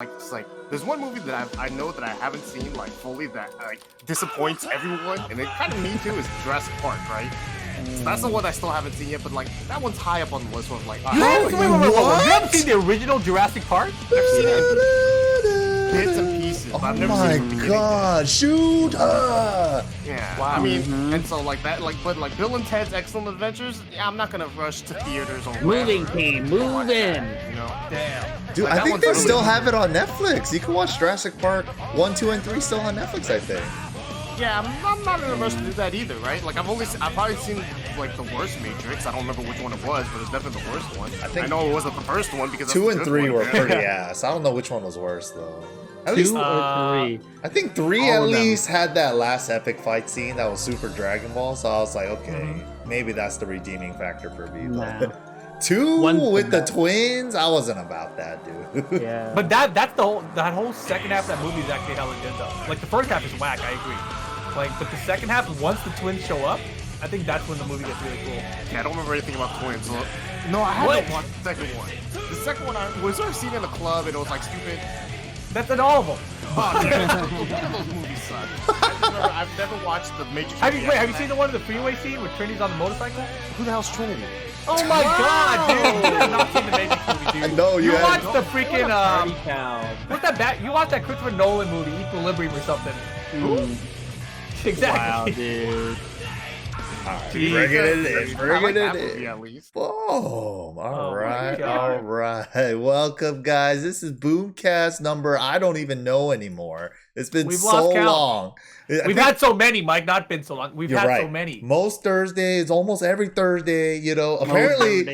It's like there's one movie that I know that I haven't seen like fully that like disappoints everyone, and it kind of me too is Jurassic Park, right? So that's the one I still haven't seen yet, but like that one's high up on the list. Where I'm like, You haven't seen the original Jurassic Park? I've seen it bits and pieces. But I've never seen it from the beginning. God, shoot! Yeah, Wow. I mean, and so like that, but like Bill and Ted's Excellent Adventures, yeah, I'm not gonna rush to theaters or Moving whatever. team, move in. You know, Damn. Dude, Like, I that think one's they really still good. have it on Netflix. You can watch Jurassic Park 1, 2, and 3 still on Netflix, I think. yeah, I'm not in a rush to do that either, right? Like I've probably seen like the worst Matrix. I don't remember which one it was, but it's definitely the worst one. I think I know it wasn't the first one because that's 2 the and good 3 one. were pretty ass. I don't know which one was worse though. At least, 2 or 3? I think 3 all at of them. least had that last epic fight scene that was super Dragon Ball. So I was like, okay, maybe that's the redeeming factor for me. Nah. But 2 One's with the the best. twins, I wasn't about that, dude. Yeah. But that whole second half of that movie is actually hella good though. Like the first half is whack, I agree. Like, but the second half, once the twins show up, I think that's when the movie gets really cool. Yeah, I don't remember anything about twins. So, no, I haven't watched the second one. The second one, I was there a scene in the club and it was like stupid. That's in all of them. Oh, yeah. One of those movies suck. I've never watched the Matrix. Have you seen the one in the freeway scene where Trinity's on the motorcycle? Who the hell's Trinity? Oh my god, dude! You have not seen the Matrix movie, dude. I know, you watched haven't. the freaking Party town. what's that? You watched that Christopher Nolan movie, Equilibrium or something? Mm. Wow, Exactly. dude. Alright, Jesus. bringing it in, I like bringing that it movie in. at least. Boom! Oh my Alright, God. alright. Welcome, guys. This is Boomcast number I don't even know anymore. It's been We've so lost count. long. We've had so many, Mike. Not been so long. We've You're had right. so many. Most Thursdays, almost every Thursday, you know. Apparently,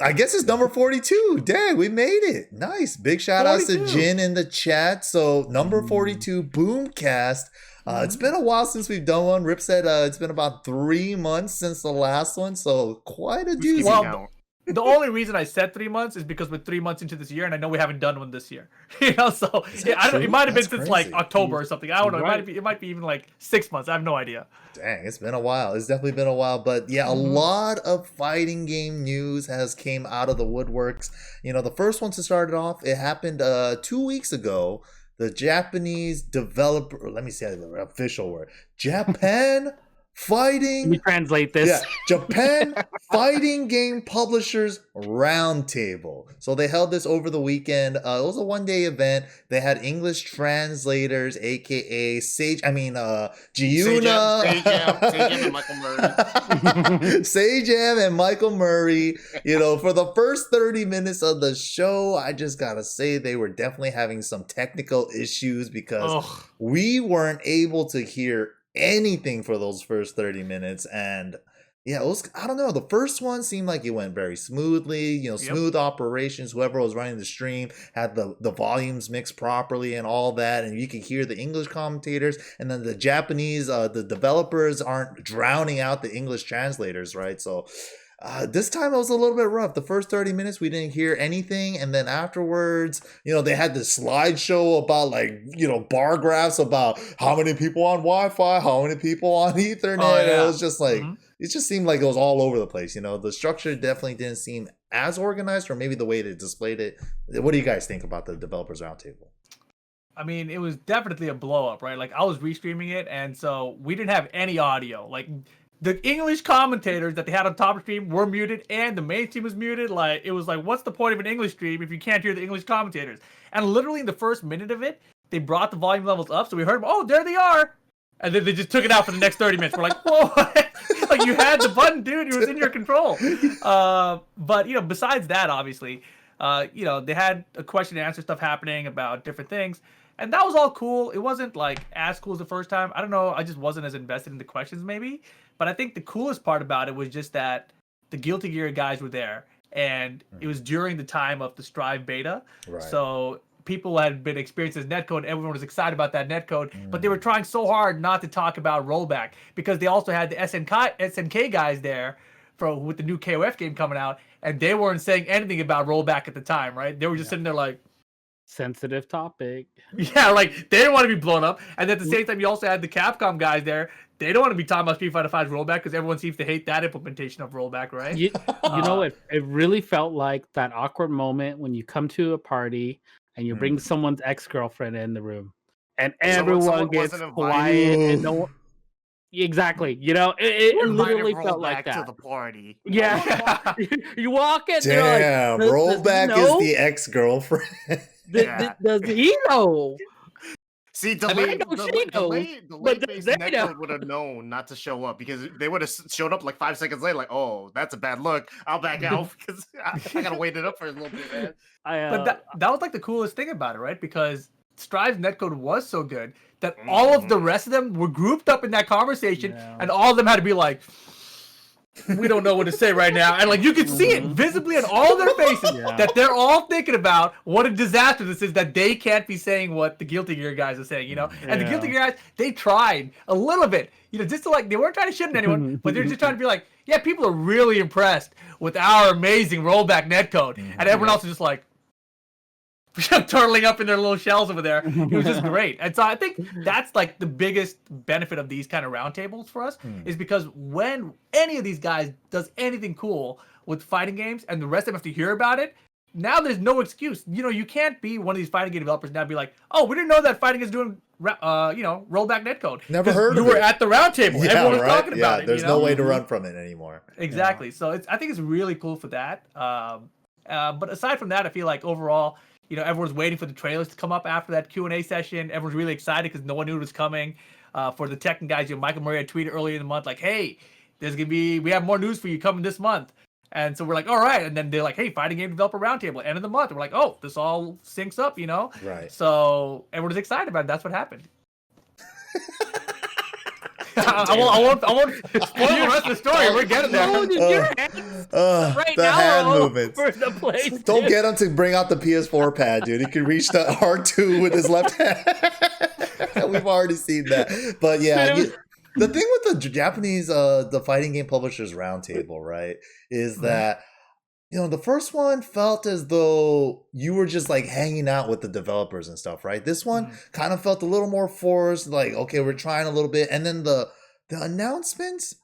I guess it's number 42. Dang, we made it. Nice. Big shout outs to 42. Jin in the chat. So, number 42, Boomcast. It's been a while since we've done one. Rip said it's been about 3 months since the last one, so quite a doozy. Well, Count. The only reason I said 3 months is because we're 3 months into this year, and I know we haven't done one this year. You know, so yeah, I don't. true? It might have been That's since crazy. like October or something. I don't know. Right. It might be even like 6 months. I have no idea. Dang, it's been a while. It's definitely been a while, but yeah, a lot of fighting game news has came out of the woodworks. You know, the first one to start it off, it happened 2 weeks ago. The Japanese developer, or let me say the official word, Japan Let me Fighting, translate this. yeah, Japan Fighting Game Publishers Roundtable. So they held this over the weekend. It was a 1-day event. They had English translators, aka Giuna, Sejam and Michael Murray. Sejam and Michael Murray. You know, for the first 30 minutes of the show, I just gotta say they were definitely having some technical issues because Ugh. we weren't able to hear anything for those first 30 minutes. And yeah, it was, I don't know, the first one seemed like it went very smoothly, you know, smooth operations. Whoever was running the stream had the volumes mixed properly and all that, and you could hear the English commentators, and then the Japanese the developers aren't drowning out the English translators, right? So this time it was a little bit rough. The first 30 minutes, we didn't hear anything. And then afterwards, you know, they had this slideshow about like, you know, bar graphs about how many people on Wi-Fi, how many people on Ethernet. Oh, And yeah. it was just like, Mhm. it just seemed like it was all over the place. You know, the structure definitely didn't seem as organized, or maybe the way they displayed it. What do you guys think about the developers roundtable? I mean, it was definitely a blow up, right? Like I was restreaming it, and so we didn't have any audio. Like the English commentators that they had on top stream were muted, and the main stream was muted. Like it was like, what's the point of an English stream if you can't hear the English commentators? And literally in the first minute of it, they brought the volume levels up, so we heard them. Oh, there they are. And then they just took it out for the next 30 minutes. We're like, whoa, like you had the button, dude. It was in your control. But you know, besides that, obviously, you know, they had a question and answer stuff happening about different things. And that was all cool. It wasn't like as cool as the first time. I don't know. I just wasn't as invested in the questions maybe. But I think the coolest part about it was just that the Guilty Gear guys were there. And it was during the time of the Strive beta. Right. So people had been experiencing this netcode. Everyone was excited about that netcode. But they were trying so hard not to talk about rollback. Because they also had the SNK guys there with the new KOF game coming out. And they weren't saying anything about rollback at the time, right? They were just sitting there like, Sensitive topic. yeah, like they didn't want to be blown up. And at the same time, you also had the Capcom guys there. They don't want to be talking about Street Fighter V's rollback because everyone seems to hate that implementation of rollback, right? You know, it really felt like that awkward moment when you come to a party and you bring someone's ex-girlfriend in the room, and Someone everyone gets wasn't quiet, invited. and no one. Exactly, you know, it Invited literally felt like Rollback to that. the party. Yeah, you walk in, they're like, Damn, does he Rollback is know? the ex-girlfriend. Yeah. Does he know? See, I mean, I know she knows, but does delayed-based they know? netcode would have known not to show up because they would have showed up like 5 seconds later, like, oh, that's a bad look. I'll back out because I gotta wait it up for a little bit, man. But that was like the coolest thing about it, right? Because Strive's netcode was so good that all of the rest of them were grouped up in that conversation, and all of them had to be like, we don't know what to say right now. And like you could see it visibly in all their faces that they're all thinking about what a disaster this is, that they can't be saying what the Guilty Gear guys are saying, you know? And the Guilty Gear guys, they tried a little bit, you know, just to like, they weren't trying to shit on anyone, but they're just trying to be like, yeah, people are really impressed with our amazing rollback netcode. And everyone else is just like, turtling up in their little shells over there. It was just great. And so I think that's like the biggest benefit of these kind of roundtables for us is because when any of these guys does anything cool with fighting games and the rest of them have to hear about it, now there's no excuse. You know, you can't be one of these fighting game developers now and be like, oh, we didn't know that fighting is doing, rollback netcode. Never heard of it. You were at the roundtable. Everyone was talking about it. There's you know? no way to run from it anymore. Exactly. So I think it's really cool for that. But aside from that, I feel like overall, you know, everyone's waiting for the trailers to come up after that Q&A session. Everyone's really excited because no one knew it was coming. For the Tekken guys, you know, Michael Murray had tweeted earlier in the month, like, hey, we have more news for you coming this month. And so we're like, all right. And then they're like, hey, fighting game developer roundtable, end of the month. And we're like, oh, this all syncs up, you know? Right. So everyone's excited about it. That's what happened. I won't spoil the rest of the story. We're getting there. The hand movements. Don't get him to bring out the PS4 pad, dude. He can reach the R2 with his left hand. We've already seen that. But yeah, the thing with the Japanese, the fighting game publishers roundtable, right, is that, you know, the first one felt as though you were just like hanging out with the developers and stuff, right? This one kind of felt a little more forced, like, okay, we're trying a little bit. And then the announcements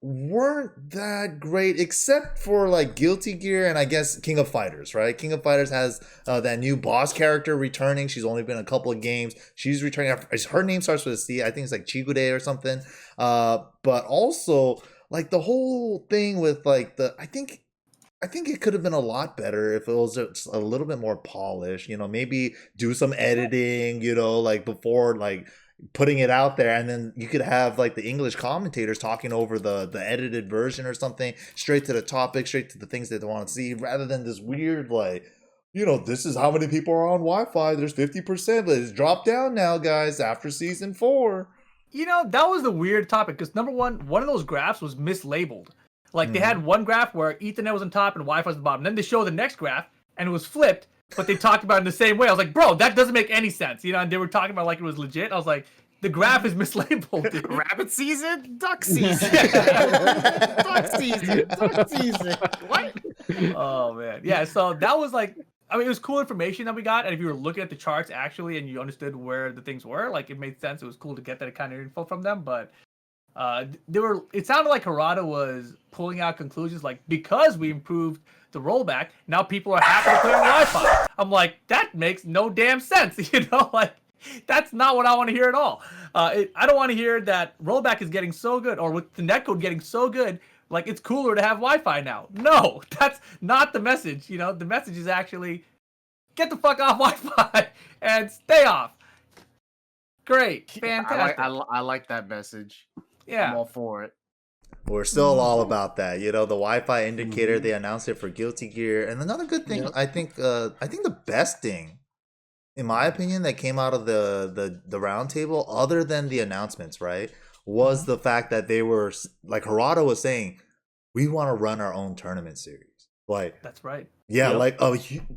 weren't that great, except for like Guilty Gear and I guess King of Fighters, right? King of Fighters has that new boss character returning. She's only been in a couple of games. She's returning. Her name starts with a C. I think it's like Chigude or something. But also like the whole thing with like I think it could have been a lot better if it was just a little bit more polished, you know, maybe do some editing, you know, like before like putting it out there, and then you could have like the English commentators talking over the edited version or something, straight to the topic, straight to the things that they want to see, rather than this weird like, you know, this is how many people are on Wi-Fi, there's 50%, but it's dropped down now, guys, after season 4. You know, that was the weird topic because number one of those graphs was mislabeled. Like they had one graph where Ethernet was on top and Wi-Fi was on the bottom. Then they showed the next graph and it was flipped, but they talked about it in the same way. I was like, bro, that doesn't make any sense. You know, and they were talking about like it was legit. I was like, the graph is mislabeled, dude. Rabbit season, duck season, duck season, duck season. What? Oh man, yeah. So that was like, I mean, it was cool information that we got, and if you were looking at the charts actually, and you understood where the things were, like it made sense. It was cool to get that kind of info from them, but. It sounded like Harada was pulling out conclusions like, because we improved the rollback, now people are happy to play on Wi-Fi. I'm like, that makes no damn sense, you know, like that's not what I want to hear at all. I don't want to hear that rollback is getting so good, or with the netcode getting so good, like it's cooler to have Wi-Fi now. No, that's not the message. You know, the message is actually get the fuck off Wi-Fi and stay off. Great, fantastic. I like that message. Yeah, I'm all for it. We're still all about that, you know. The Wi-Fi indicator, they announced it for Guilty Gear, and another good thing, I think the best thing, in my opinion, that came out of the roundtable, other than the announcements, right, was the fact that they were like Harada was saying, we want to run our own tournament series. Like that's right. Yeah, like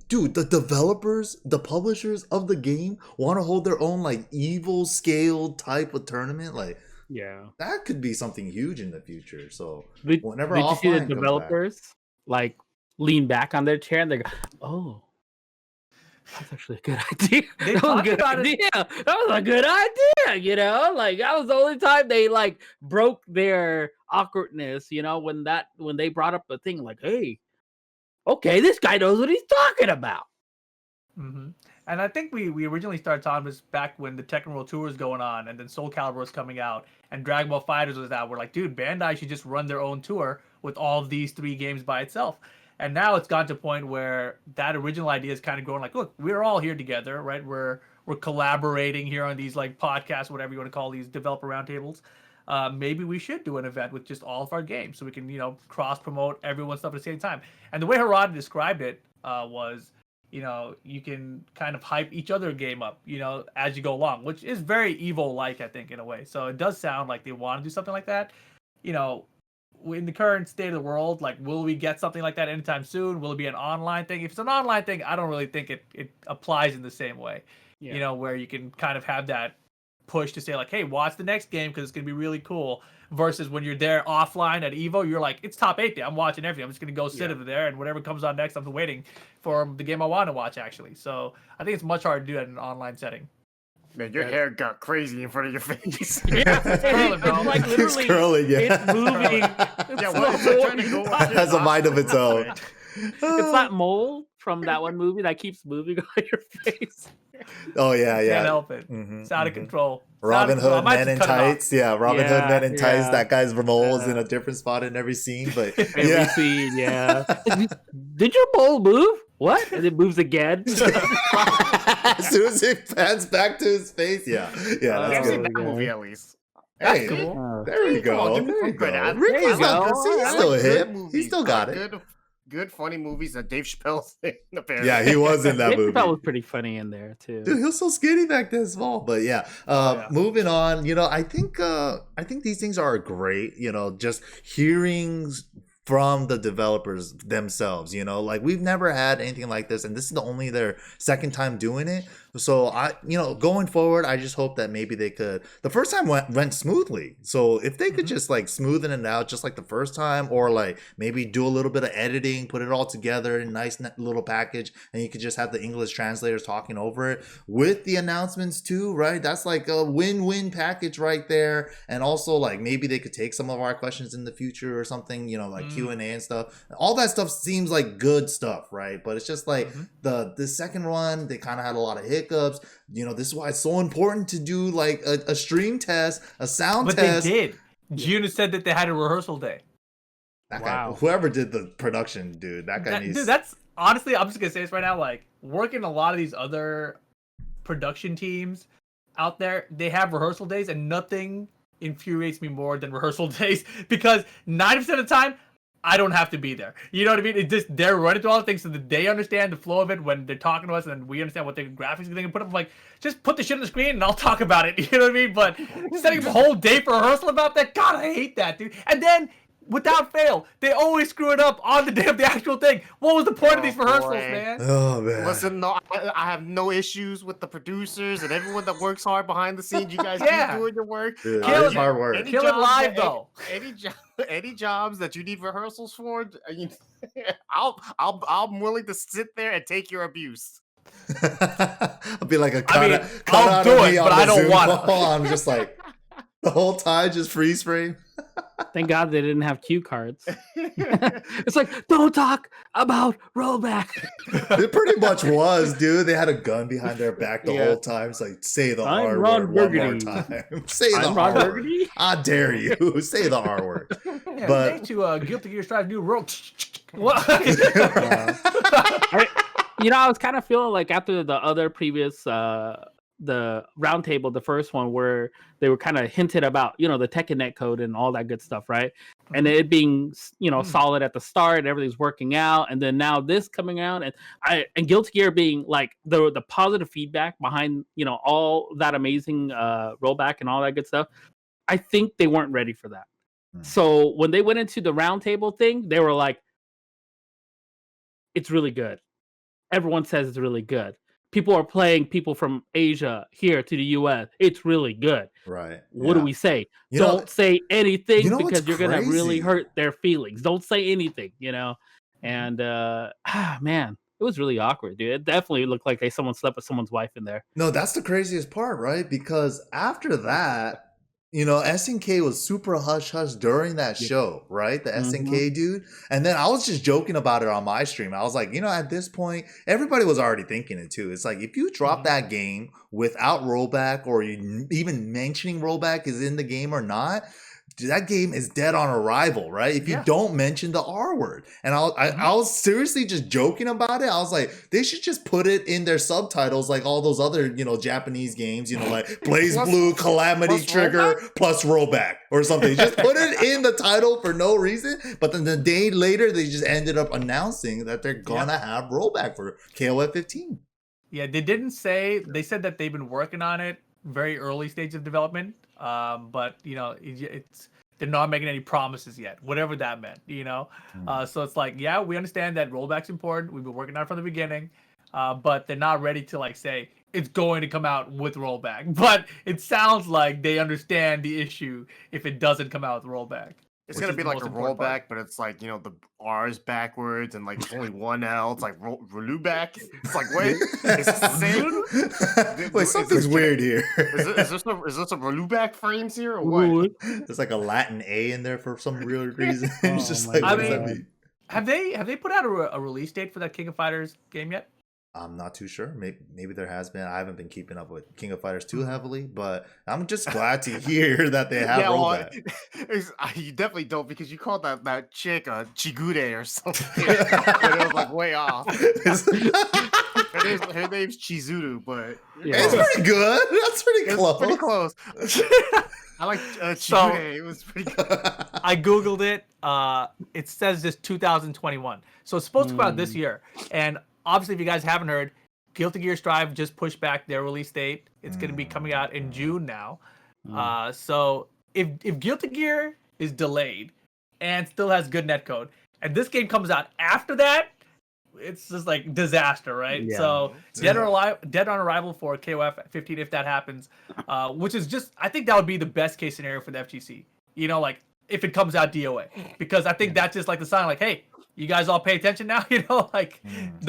dude, the developers, the publishers of the game want to hold their own like evil scaled type of tournament, like. Yeah, that could be something huge in the future. So whenever did you see the developers like lean back on their chair and they go, "Oh, that's actually a good idea. That was a good idea. That was a good idea." You know, like that was the only time they like broke their awkwardness. You know, when they brought up a thing like, "Hey, okay, this guy knows what he's talking about." Mm-hmm. And I think we originally started talking this back when the Tekken World Tour was going on, and then Soul Calibur was coming out, and Dragon Ball Fighters was out. We're like, dude, Bandai should just run their own tour with all of these 3 games by itself. And now it's gotten to a point where that original idea is kind of growing. Like, look, we're all here together, right? We're collaborating here on these like podcasts, whatever you want to call these developer roundtables. Maybe we should do an event with just all of our games so we can, cross promote everyone's stuff at the same time. And the way Harada described it was, you can kind of hype each other game up, as you go along, which is very Evo-like, I think, in a way. So it does sound like they want to do something like that. In the current state of the world, like, will we get something like that anytime soon? Will it be an online thing? If it's an online thing, I don't really think it applies in the same way, where you can kind of have that push to say like, hey, watch the next game because it's going to be really cool, versus when you're there offline at Evo, you're like, it's top 8 day, I'm watching everything, I'm just going to go sit over there, and whatever comes on next, I'm waiting for the game I want to watch, actually. So I think it's much harder to do that in an online setting. Man, your hair got crazy in front of your face. Yeah, it's curling, bro. It's like literally, it's curling, yeah. It's moving. Yeah, well, it's trying to go It has a mind of its own. It's that mole from that one movie that keeps moving on your face. Oh yeah, yeah. Can't help it. Mm-hmm, it's out of control. Robin Hood, Men in Tights. Yeah, Robin Hood, Men in Tights. That guy's mole is in a different spot in every scene, but every scene, yeah. Did your mole move? What? And it moves again. As soon as it pans back to his face, yeah. I've seen that movie at least. Hey, cool. There you go. There you go. Ricky's he's still hip. He still got it. Good funny movies that Dave Chappelle's in, apparently. Yeah, he was in that movie. Chappelle was pretty funny in there too. Dude, he was so skinny back then, small. But yeah, moving on. I think these things are great. Just hearing from the developers themselves, like we've never had anything like this, and this is only their second time doing it. So going forward, I just hope that maybe they could. The first time went smoothly, so if they could just like smoothen it out, just like the first time, or like maybe do a little bit of editing, put it all together in a nice little package, and you could just have the English translators talking over it with the announcements too, right? That's like a win-win package right there. And also like maybe they could take some of our questions in the future or something, like Q&A and stuff. All that stuff seems like good stuff, right? But it's just like the second one, they kind of had a lot of hiccups. This is why it's so important to do like a stream test, a sound test. But they did. June said that they had a rehearsal day. That guy, whoever did the production, dude, that guy needs. Dude, that's honestly, I'm just gonna say this right now. Like, working a lot of these other production teams out there, they have rehearsal days, and nothing infuriates me more than rehearsal days, because 90% of the time, I don't have to be there. You know what I mean? It's just they're running through all the things so that they understand the flow of it when they're talking to us, and we understand what the graphics are going to put up. I'm like, just put the shit on the screen and I'll talk about it. You know what I mean? But setting up a whole day for rehearsal about that, God, I hate that, dude. And then, without fail, they always screw it up on the day of the actual thing. What was the point of these rehearsals, man? Oh, man. Listen, no, I have no issues with the producers and everyone that works hard behind the scenes. You guys keep doing your work. Dude, it's hard work. Kill it live, though. Any jobs that you need rehearsals for, I'm willing to sit there and take your abuse. I'll be like a I'll do it, but I don't want to. I'm just like the whole time, just freeze frame. Thank God they didn't have cue cards. It's like, don't talk about rollback. It pretty much was, dude. They had a gun behind their back the whole time. It's like, say the R word one more time. Say the R word. I dare you. Say the R word. Yeah, but to Guilty Gear Strive new role. What? I was kind of feeling like after the other previous the Roundtable, the first one, where they were kind of hinted about, the Tekken netcode and all that good stuff, right? And it being, solid at the start, and everything's working out, and then now this coming out, and Guilty Gear being like the positive feedback behind, all that amazing rollback and all that good stuff. I think they weren't ready for that. So when they went into the Roundtable thing, they were like, it's really good. Everyone says it's really good. People are playing people from Asia here to the US. It's really good. Right. What do we say? Don't say anything because you're going to really hurt their feelings. Don't say anything, And, man, it was really awkward, dude. It definitely looked like someone slept with someone's wife in there. No, that's the craziest part, right? Because after that, SNK was super hush hush during that show, right? The SNK dude. And then I was just joking about it on my stream. I was like, at this point, everybody was already thinking it too. It's like, if you drop that game without rollback, or you even mentioning rollback is in the game or not, that game is dead on arrival, right? If you don't mention the R word. And I was seriously just joking about it. I was like, they should just put it in their subtitles like all those other, Japanese games, like Blaze Blue, Calamity Trigger, plus rollback or something. Just put it in the title for no reason. But then the day later, they just ended up announcing that they're gonna have rollback for KOF 15. Yeah, they didn't say, they said that they've been working on it very early stage of development. But it's they're not making any promises yet, whatever that meant, so it's like, yeah, we understand that rollback's important. We've been working on it from the beginning, but they're not ready to like say it's going to come out with rollback. But it sounds like they understand the issue if it doesn't come out with rollback. It's gonna be like a rollback, but it's like the R's backwards and like it's only one L. It's like Roluback. It's like, wait, is this the same? Wait, something's weird here. Is this a Roluback frames here or what? There's like a Latin A in there for some real reason. It's just like, what does that mean? Have they put out a release date for that King of Fighters game yet? I'm not too sure. Maybe there has been. I haven't been keeping up with King of Fighters too heavily, but I'm just glad to hear that they have rollback. You definitely don't, because you called that chick a Chigure or something. It was like way off. Her name's Chizuru, but it's pretty good. That's pretty close. Pretty close. I like Chigure. It was pretty good. I googled it. It says this 2021, so it's supposed to come out this year. And obviously, if you guys haven't heard, Guilty Gear Strive just pushed back their release date. It's going to be coming out in June now. So if Guilty Gear is delayed and still has good netcode, and this game comes out after that, it's just like disaster, right? Yeah. So dead on arrival for KOF 15 if that happens, which is just, I think that would be the best case scenario for the FGC. Like if it comes out DOA, because I think that's just like the sign, like, hey, you guys all pay attention now, no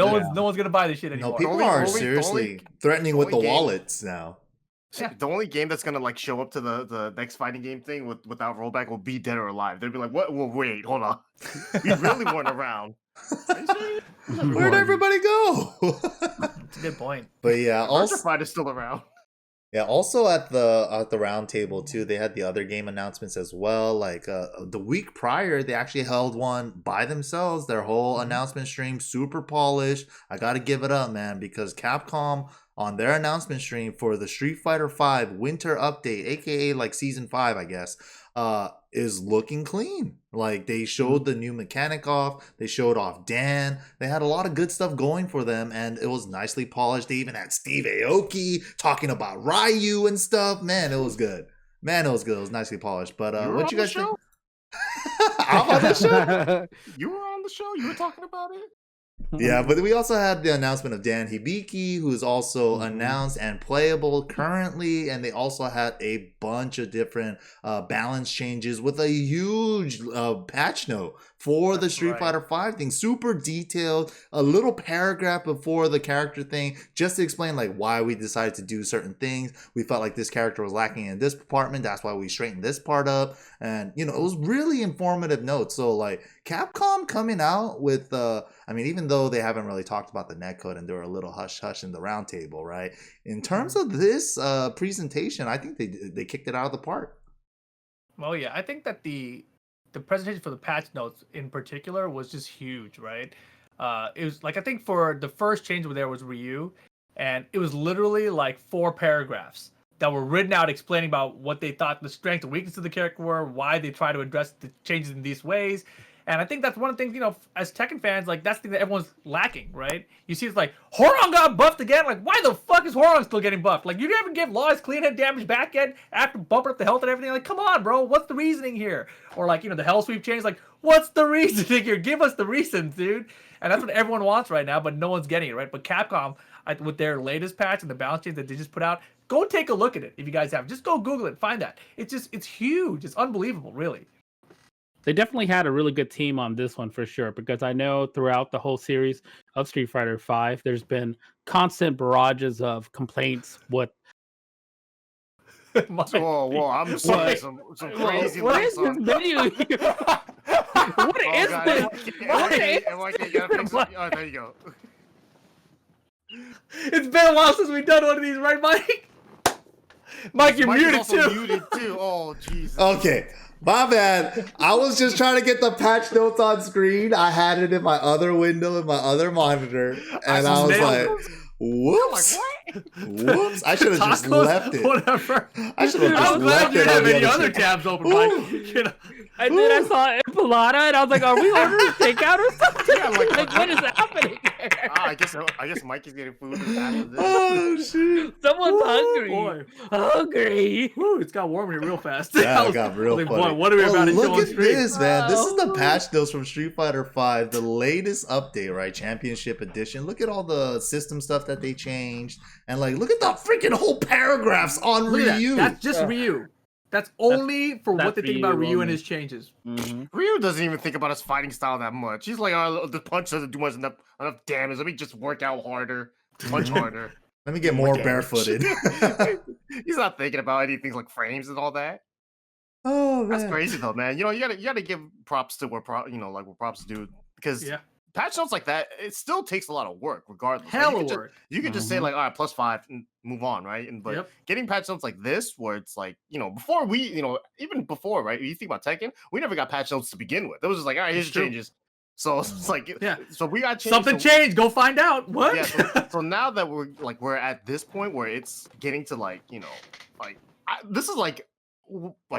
one's gonna buy this shit anymore. No, people are seriously threatening with the wallets now. Yeah. The only game that's gonna like show up to the next fighting game thing without rollback will be Dead or Alive. They'll be like, "What? Well, wait, hold on, you really weren't around. Where'd everybody go?" That's a good point. But yeah, also Fight is still around. Yeah, also at the Roundtable too, they had the other game announcements as well. Like the week prior, they actually held one by themselves. Their whole announcement stream, super polished. I gotta give it up, man, because Capcom on their announcement stream for the Street Fighter V Winter Update, aka like Season 5, I guess, is looking clean. Like they showed the new mechanic off, they showed off Dan, they had a lot of good stuff going for them, and it was nicely polished. They even had Steve Aoki talking about Ryu and stuff. Man, it was good. It was nicely polished. But what you guys think? I'm on the show. You were on the show. You were talking about it. Yeah, but we also had the announcement of Dan Hibiki, who is also announced and playable currently, and they also had a bunch of different balance changes with a huge patch note for the Street Fighter V thing. Super detailed, a little paragraph before the character thing, just to explain like why we decided to do certain things. We felt like this character was lacking in this department, that's why we straightened this part up, and it was really informative notes. So like Capcom coming out with even though they haven't really talked about the netcode and they were a little hush-hush in the roundtable, right? In terms of this presentation, I think they kicked it out of the park. Well, yeah, I think that the presentation for the patch notes in particular was just huge, right? It was like, I think for the first change there was Ryu, and it was literally like 4 paragraphs that were written out explaining about what they thought the strength and weakness of the character were, why they try to address the changes in these ways. And I think that's one of the things, as Tekken fans, like, that's the thing that everyone's lacking, right? You see, it's like, Horong got buffed again? Like, why the fuck is Horong still getting buffed? Like, you never give Law's clean head damage back yet after bumping up the health and everything? Like, come on, bro, what's the reasoning here? Or, like, the hell sweep change, like, what's the reasoning here? Give us the reasons, dude. And that's what everyone wants right now, but no one's getting it, right? But Capcom, with their latest patch and the balance change that they just put out, go take a look at it if you guys have. Just go Google it, find that. It's huge. It's unbelievable, really. They definitely had a really good team on this one for sure, because I know throughout the whole series of Street Fighter V, there's been constant barrages of complaints with Whoa, I'm sorry. Some crazy what lights is this on. menu here? What is God, this? Oh, there you go. It's been a while since we've done one of these, right, Mike? Mike, you're Mike is muted also too. muted too. Oh, Jesus. Okay, my bad. I was just trying to get the patch notes on screen. I had it in my other window, in my other monitor, and I was like, whoops. Whoops. I should have just left it. Whatever. I should have I'm just glad left you it didn't have on the any other other screen. tabs open, Mike. You know? And then I saw Empalada, and I was like, "Are we ordering takeout or something? Yeah, like, What is happening here?" I guess Mike is getting food after this. Oh, shit. Someone's Woo, hungry. boy. Hungry. Woo, it's got warm here real fast. Yeah, it got real like, funny. boy, what are we about to look show on at stream? this, man. This is the patch notes from Street Fighter V, the latest update, right? Championship Edition. Look at all the system stuff that they changed. And, like, look at the freaking whole paragraphs on Look at Ryu. that. That's just Ryu. That's only for what they think about Ryu and his changes. Mm-hmm. Ryu doesn't even think about his fighting style that much. He's like, oh, the punch doesn't do enough damage. Let me just work out harder, punch harder. Let me get more barefooted. He's not thinking about anything like frames and all that. Oh, man. That's crazy though, man. You know, you gotta give props to what props do, because patch notes like that, it still takes a lot of work, regardless. Hella work. You could just say like, all right, +5 and move on, right? And but getting patch notes like this, where it's like, before we, even before, right? You think about Tekken, we never got patch notes to begin with. It was just like, all right, here's the changes. So it's like, so we got changed. Something changed. Go find out. What? Yeah. So now that we're at this point where it's getting to this is like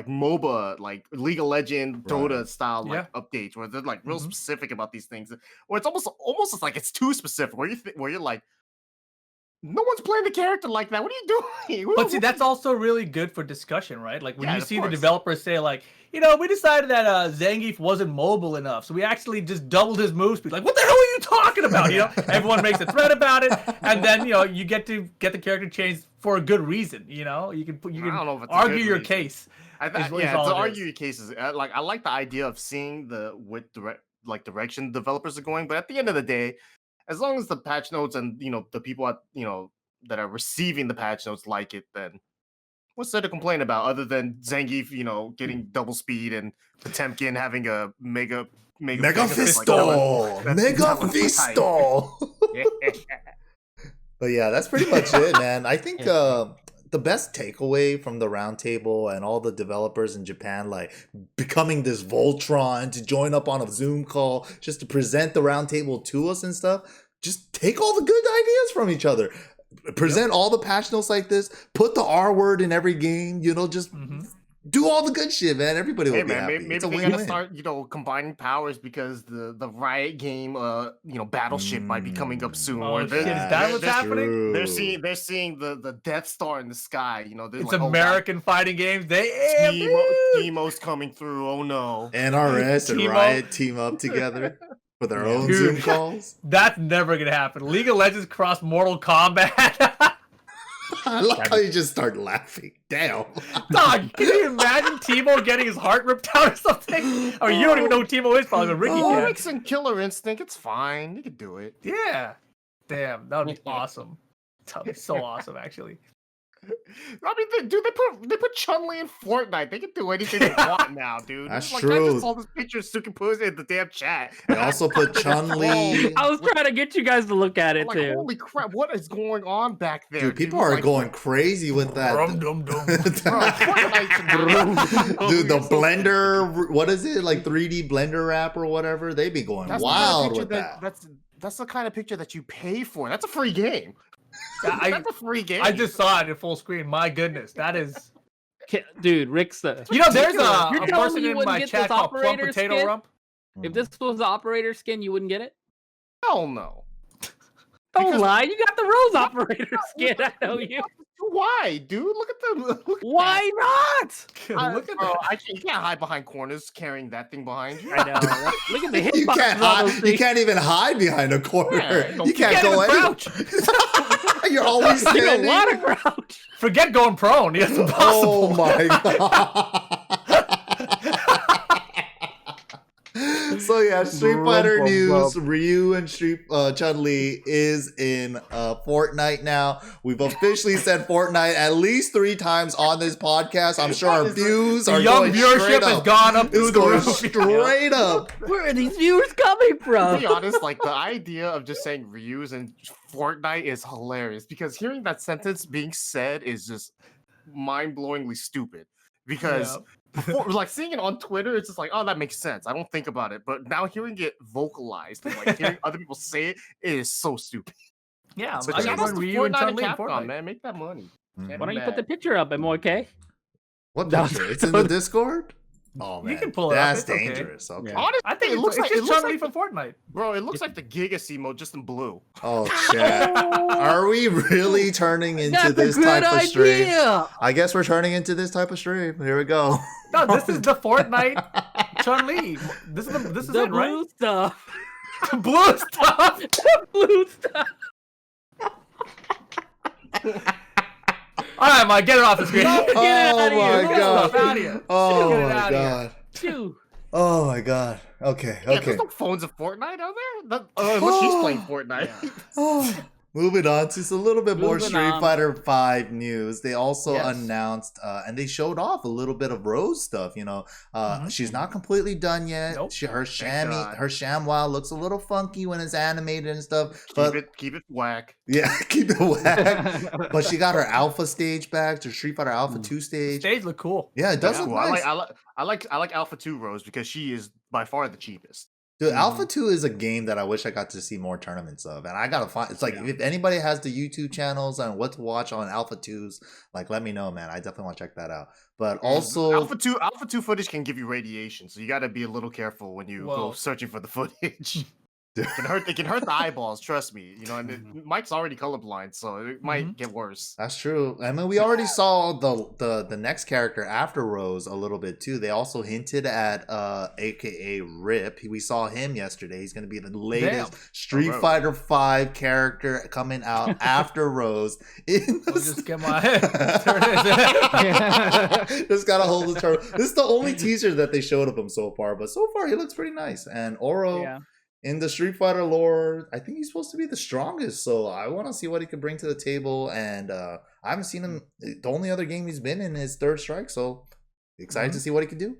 MOBA, like League of Legends, Dota style updates, where they're like real specific about these things, where it's almost like it's too specific, where you're like, no one's playing the character like that. What are you doing? But see, that's also really good for discussion, right? Like when you see course. the developers say like, we decided that Zangief wasn't mobile enough, so we actually just doubled his move speed. Like, what the hell are you talking about? Everyone makes a thread about it, and then you get to get the character changed for a good reason. You can I don't know if it's argue your case. To argue your cases. I like the idea of seeing direction developers are going, but at the end of the day, as long as the patch notes and the people that are receiving the patch notes like it, then what's there to complain about other than Zangief, getting double speed and Potemkin having a mega fisto. But yeah, that's pretty much it, man. I think the best takeaway from the roundtable and all the developers in Japan, like becoming this Voltron to join up on a Zoom call just to present the roundtable to us and stuff, just take all the good ideas from each other. Present all the patch notes like this. Put the R word in every game. Just do all the good shit, man. Everybody will be happy. Maybe they're gonna start, combining powers because the Riot game, Battleship might be coming up soon. Oh, shit. Is that what's happening? They're seeing the Death Star in the sky. It's like, American fighting games. Teemo's coming through. Oh no! NRS and Riot team up together for their own Zoom calls. That's never gonna happen. League of Legends cross Mortal Kombat. I love how you just start laughing. Damn. Dog, can you imagine Teemo getting his heart ripped out or something? Or you don't even know who Teemo is, probably, but Ricky can. Rick's in Killer Instinct. It's fine. You can do it. Yeah. Damn, that would be awesome. That would be so awesome, actually. I mean, dude, they put Chun-Li in Fortnite. They can do anything they want now, dude. That's I true. just saw this picture of Suiken posted in the damn chat. They also put Chun-Li. I was trying to get you guys to look at it like, too. Holy crap! What is going on back there? Dude, people are going crazy with that. Dude, the Blender, what is it? Like 3D Blender app or whatever? They be going wild with that. That's the kind of picture that you pay for. That's a free game. That's a free game. I just saw it in full screen. My goodness, that is... Dude, Rickstah. There's a person in my chat called Plum Potato Rump. If this was the operator skin, you wouldn't get it? Hell no. Don't lie, you got the Rose operator skin. I know you. Why, dude? Look at them. Why not? Look at that. You can't hide behind corners carrying that thing behind you. I know. Look at the hitboxes. You can't even hide behind a corner. Yeah, you can't go anywhere. You're always standing. A lot of crouch. Forget going prone. It's impossible. Oh my god. So yeah, Street Fighter news. Ryu and Chun-Li is in Fortnite now. We've officially said Fortnite at least 3 times on this podcast. I'm sure our views are young going viewership has gone up through the roof. Straight up. Where are these viewers coming from? To be honest, like the idea of just saying Ryu's and Fortnite is hilarious because hearing that sentence being said is just mind-blowingly stupid. Because before, like seeing it on Twitter, it's just like, oh, that makes sense. I don't think about it, but now hearing it vocalized and like hearing other people say it, it is so stupid. Yeah, So I shout got out to Ryu and Fortnite and Chun-Li in Capcom, Fortnite. man, make that money. Mhm. Why don't you put the picture up? I'm okay. What No, picture? It's in the Discord? Oh man, You can pull it up, that's it's okay. dangerous. Okay. Yeah. Honestly, I think it looks like it's Chun-Li from Fortnite. bro. It looks like the Giga mode just in blue. Oh shit! Are we really turning into That's this a good type of stream? idea. I guess we're turning into this type of stream. Here we go. No, this is the Fortnite Chun-Li. This is The it, right? blue stuff. The blue stuff. The blue stuff. All right, Mike, get it off the screen. Get it out of Oh my here. Get god! stuff out of here. Oh Get it my out of here. god! Phew. Oh my god! Okay, Yeah, okay. there's no phones in Fortnite, are there? Unless she's playing Fortnite. Oh, moving on to a little bit more Moving Street on. Fighter 5 news. They also Yes. announced and they showed off a little bit of Rose stuff. You know, she's not completely done yet. Nope. Her God. ShamWow looks a little funky when it's animated and stuff. But Keep it whack. yeah, keep it whack. But she got her Alpha stage back, to Street Fighter Alpha 2 stage. Stage look cool. Yeah, it does Yeah, look well, nice. I like Alpha 2 Rose because she is by far the cheapest. Dude, Alpha 2 is a game that I wish I got to see more tournaments of. And I gotta find it's like if anybody has the YouTube channels and what to watch on Alpha 2s, like let me know, man. I definitely want to check that out. But also Alpha 2 footage can give you radiation, so you gotta be a little careful when you go Whoa. searching for the footage. It can hurt the eyeballs, trust me. You know, and Mike's already colorblind, so it might get worse. that's true. I mean, we already saw the next character after Rose a little bit too. They also hinted at AKA Rip. We saw him yesterday. He's going to be the latest Street Rose. Fighter 5 character coming out after Rose. In I'll the just get my head. There it is. Just gotta hold the turtle. This is the only teaser that they showed of him so far, but so far he looks pretty nice. And Oro Yeah. in the Street Fighter lore, I think he's supposed to be the strongest. So I want to see what he can bring to the table. And I haven't seen him. The only other game he's been in is Third Strike. So excited to see what he can do.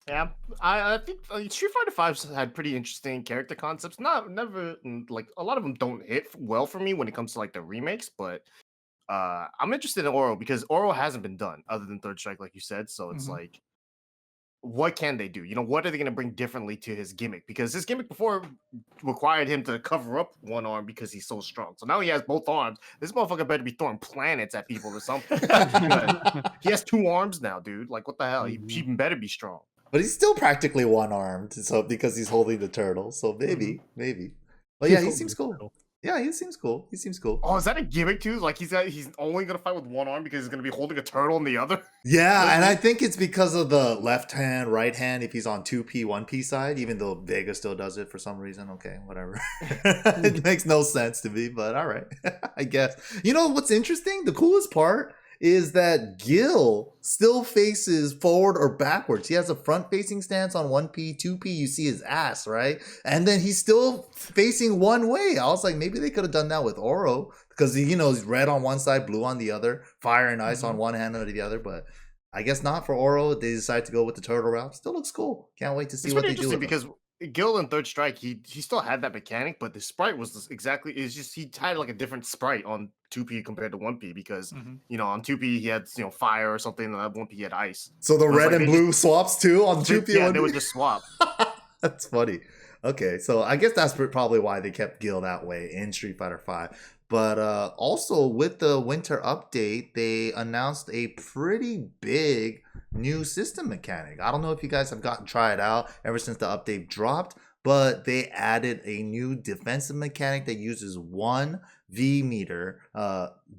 Yeah, I think Street Fighter 5's had pretty interesting character concepts. Never like a lot of them don't hit well for me when it comes to like the remakes, but I'm interested in Oro because Oro hasn't been done other than Third Strike, like you said. So it's like, what can they do? You know, what are they going to bring differently to his gimmick? Because his gimmick before required him to cover up one arm because he's so strong. So now he has both arms. This motherfucker better be throwing planets at people or something. He has 2 arms now, dude. Like, what the hell? He better be strong. But he's still practically one-armed, so because he's holding the turtle. So maybe. But yeah, he seems cool. Yeah, he seems cool. Oh, is that a gimmick too? Like he's only gonna fight with one arm because he's gonna be holding a turtle in the other. Yeah, and I think it's because of the left hand, right hand. If he's on 2P, 1P side, even though Vega still does it for some reason. Okay, whatever. It makes no sense to me, but all right, I guess. You know what's interesting? The coolest part is that Gil still faces forward or backwards. He has a front-facing stance on 1P, 2P. You see his ass, right? And then he's still facing one way. I was like, maybe they could have done that with Oro because, you know, he's red on one side, blue on the other, fire and ice on one hand and the other. But I guess not for Oro. They decided to go with the turtle route. Still looks cool. Can't wait to see It's what pretty they do with interesting because Gil in Third Strike, he still had that mechanic, but the sprite was exactly. It's just he had like a different sprite on 2P compared to 1P because you know on 2P he had fire or something, and on 1P he had ice. So the It was red like and they blue swaps too on 2P. Yeah, 1P? they would just swap. That's funny. Okay, so I guess that's probably why they kept Gil that way in Street Fighter 5. But also with the winter update, they announced a pretty big new system mechanic. I don't know if you guys have gotten to try it out ever since the update dropped, but they added a new defensive mechanic that uses one V meter,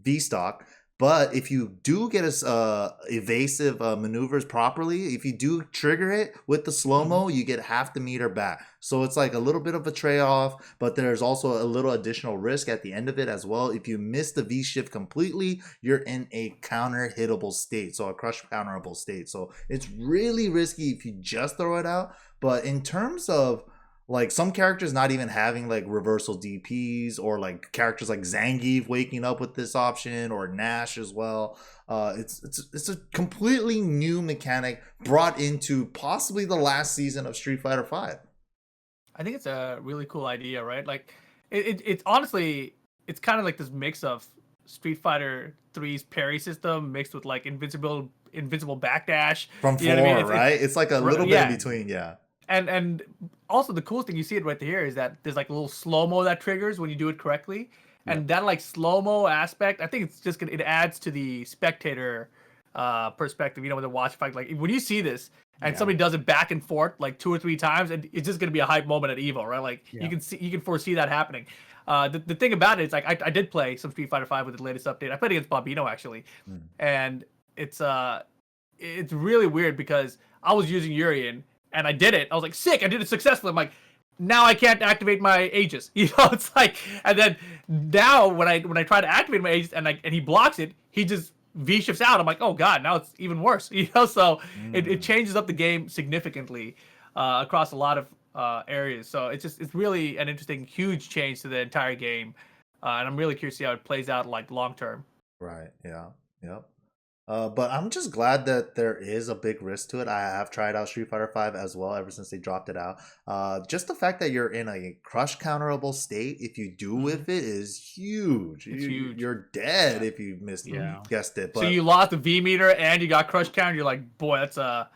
V stock But if you do get evasive maneuvers properly, if you do trigger it with the slow-mo, you get half the meter back. So it's like a little bit of a trade-off, but there's also a little additional risk at the end of it as well. If you miss the V-shift completely, you're in a counter-hittable state, so a crush counterable state. So it's really risky if you just throw it out. But in terms of like some characters not even having like reversal DPs, or like characters like Zangief waking up with this option, or Nash as well. It's a completely new mechanic brought into possibly the last season of Street Fighter V. I think it's a really cool idea, right? Like it's honestly, it's kind of like this mix of Street Fighter 3's parry system mixed with like invincible backdash From 4, right? It's like a little bit in between, yeah. And also the coolest thing, you see it right here, is that there's like a little slow-mo that triggers when you do it correctly. And that like slow-mo aspect, I think it's just it adds to the spectator perspective, when they're watching fight. Like when you see this and somebody does it back and forth like 2 or 3 times, and it's just gonna be a hype moment at Evo, right? Like you can foresee that happening. The thing about it is, like, I did play some Street Fighter V with the latest update. I played against Bobino actually, and it's really weird because I was using Urien and I did it. I was like, sick! I did it successfully. I'm like, now I can't activate my Aegis. It's like, and then now when I try to activate my Aegis and he blocks it, he just V shifts out. I'm like, oh god, now it's even worse. So it changes up the game significantly across a lot of areas. So it's really an interesting, huge change to the entire game, and I'm really curious to see how it plays out like long term. Right. Yeah. Yep. But I'm just glad that there is a big risk to it. I have tried out Street Fighter V as well ever since they dropped it out. Just the fact that you're in a crush counterable state, if you do with it, is huge. It's huge. You're dead if you guessed it. But so you lost the V meter and you got crush counter. You're like, boy, that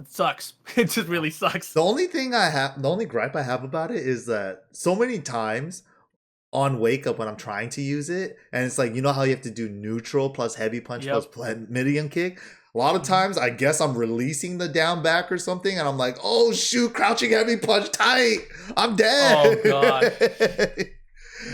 sucks. It just really sucks. The only gripe I have about it is that so many times on wake up when I'm trying to use it, and it's like, how you have to do neutral plus heavy punch plus medium kick. A lot of times I guess I'm releasing the down back or something, and I'm like, oh shoot, crouching heavy punch tight, I'm dead. Oh god.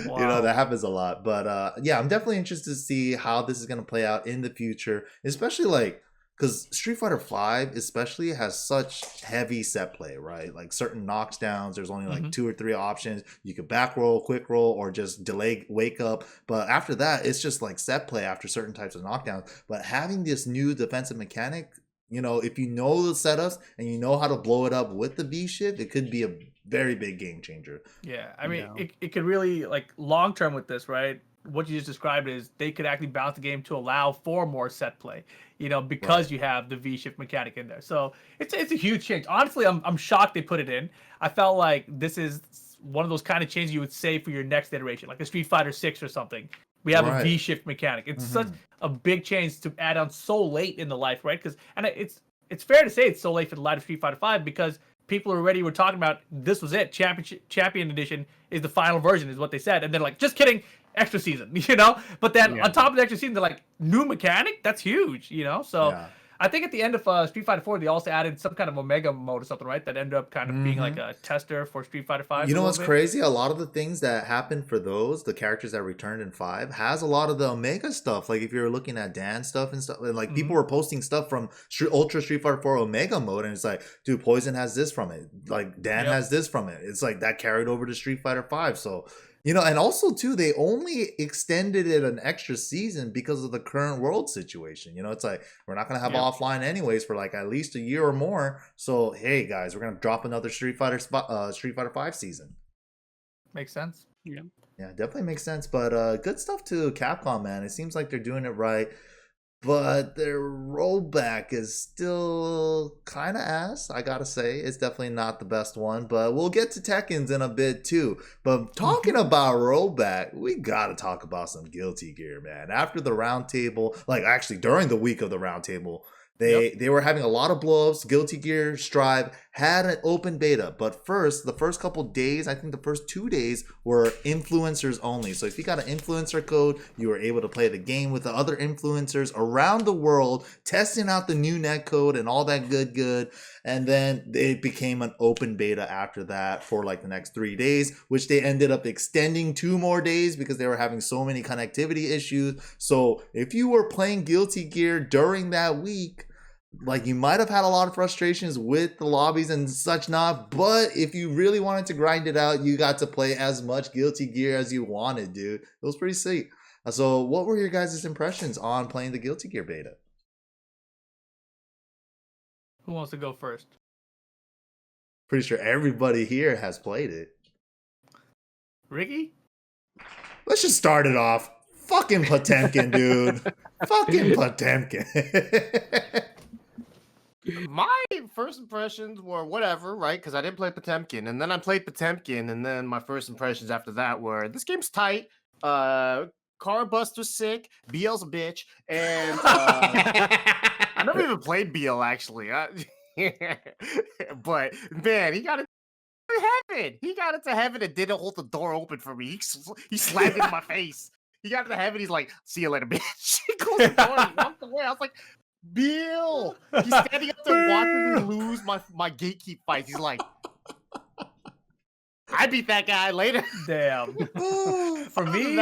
Wow. That happens a lot. But I'm definitely interested to see how this is going to play out in the future, especially like because Street Fighter V especially has such heavy set play, right? Like certain knockdowns, there's only like 2 or 3 options. You could back roll, quick roll, or just delay wake up. But after that, it's just like set play after certain types of knockdowns. But having this new defensive mechanic, if you know the setups and you know how to blow it up with the V shift, it could be a very big game changer. Yeah, I mean, it could really, like, long term with this, right? What you just described is they could actually balance the game to allow for more set play, because you have the V shift mechanic in there. So it's a huge change. Honestly, I'm shocked they put it in. I felt like this is one of those kind of changes you would say for your next iteration, like a Street Fighter 6 or something. We have a V shift mechanic. It's such a big change to add on so late in the life, right? And it's fair to say it's so late for the life of Street Fighter 5 because people already were talking about this was it. Champion Edition is the final version, is what they said, and they're like, just kidding. Extra season, But then on top of the extra season, they're like, new mechanic? That's huge, So I think at the end of Street Fighter 4, they also added some kind of Omega mode or something, right? That ended up kind of being like a tester for Street Fighter 5. You know what's crazy? A lot of the things that happened for the characters that returned in 5, has a lot of the Omega stuff. Like if you're looking at Dan stuff and stuff, and like people were posting stuff from Ultra Street Fighter 4 Omega mode, and it's like, dude, Poison has this from it. Like Dan has this from it. It's like that carried over to Street Fighter 5. So and also too, they only extended it an extra season because of the current world situation. It's like, we're not going to have offline anyways for like at least a year or more. So, hey guys, we're going to drop another Street Fighter 5 season. Makes sense. Yeah, definitely makes sense. But good stuff to Capcom, man. It seems like they're doing it right. But their rollback is still kind of ass, I gotta say. It's definitely not the best one, but we'll get to Tekken's in a bit too. But talking about rollback, we gotta talk about some Guilty Gear, man. After the Roundtable, like actually during the week of the Roundtable, They were having a lot of blow-ups. Guilty Gear Strive had an open beta, but the first couple days, I think the first 2 days were influencers only. So if you got an influencer code, you were able to play the game with the other influencers around the world, testing out the new netcode and all that good. And then it became an open beta after that for like the next 3 days, which they ended up extending 2 more days because they were having so many connectivity issues. So if you were playing Guilty Gear during that week, like, you might have had a lot of frustrations with the lobbies and such not, but if you really wanted to grind it out, you got to play as much Guilty Gear as you wanted, dude. It was pretty sweet. So what were your guys' impressions on playing the Guilty Gear beta? Who wants to go first? Pretty sure everybody here has played it. Ricky? Let's just start it off. Fucking Potemkin, dude. Fucking Potemkin. My first impressions were whatever, right? Because I didn't play Potemkin, and then I played Potemkin, and then my first impressions after that were this game's tight. Car Buster's sick. BL's a bitch, and I never even played BL actually. But man, he got it to heaven. He got it to heaven and didn't hold the door open for me. He slammed it in my face. He got it to heaven. He's like, "See you later, bitch." He closed the door and walked away. I was like, Bill, he's standing up there watching me lose my gatekeep fights. He's like, I beat that guy later. Damn. For me,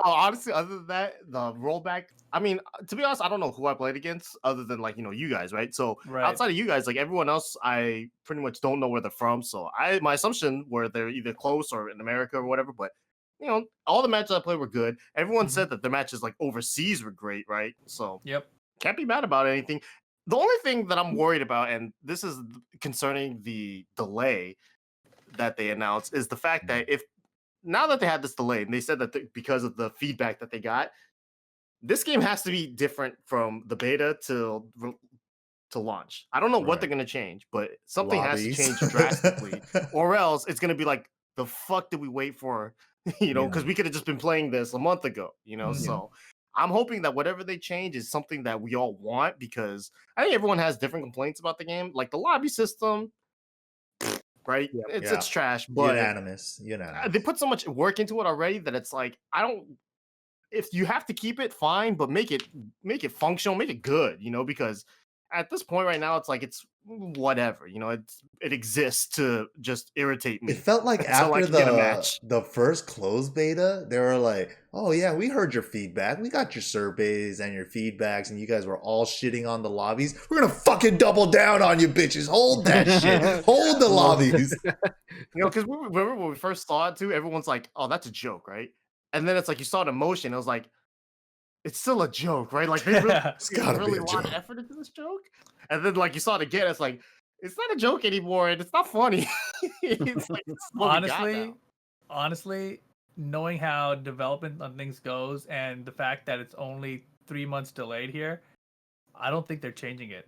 honestly, other than that, the rollback. I mean, to be honest, I don't know who I played against other than like, you guys, right? So outside of you guys, like everyone else, I pretty much don't know where they're from. So my assumption were they're either close or in America or whatever. But all the matches I played were good. Everyone said that their matches like overseas were great, right? So can't be mad about anything. The only thing that I'm worried about, and this is concerning the delay that they announced, is the fact that now that they had this delay, and they said that because of the feedback that they got, this game has to be different from the beta to launch. I don't know what they're going to change, but something has to change drastically, or else it's going to be like, the fuck did we wait for? Because we could have just been playing this a month ago, so I'm hoping that whatever they change is something that we all want, because I think everyone has different complaints about the game. Like the lobby system, right? It's trash, but unanimous. They put so much work into it already that it's like, if you have to keep it, fine, but make it functional, make it good, because at this point right now, it's like, it's whatever, it exists to just irritate me. It felt like after the first closed beta, they were like, oh yeah, we heard your feedback, we got your surveys and your feedbacks, and you guys were all shitting on the lobbies. We're gonna fucking double down on you bitches. Hold that shit. Hold the lobbies. Because remember when we first saw it too, everyone's like, oh, that's a joke, right? And then it's like, you saw it in motion, it was like, it's still a joke, right? Like, they really, a lot of effort into this joke. And then, like, you saw it again, it's like, it's not a joke anymore, and it's not funny. It's like, honestly, knowing how development on things goes, and the fact that it's only 3 months delayed here, I don't think they're changing it.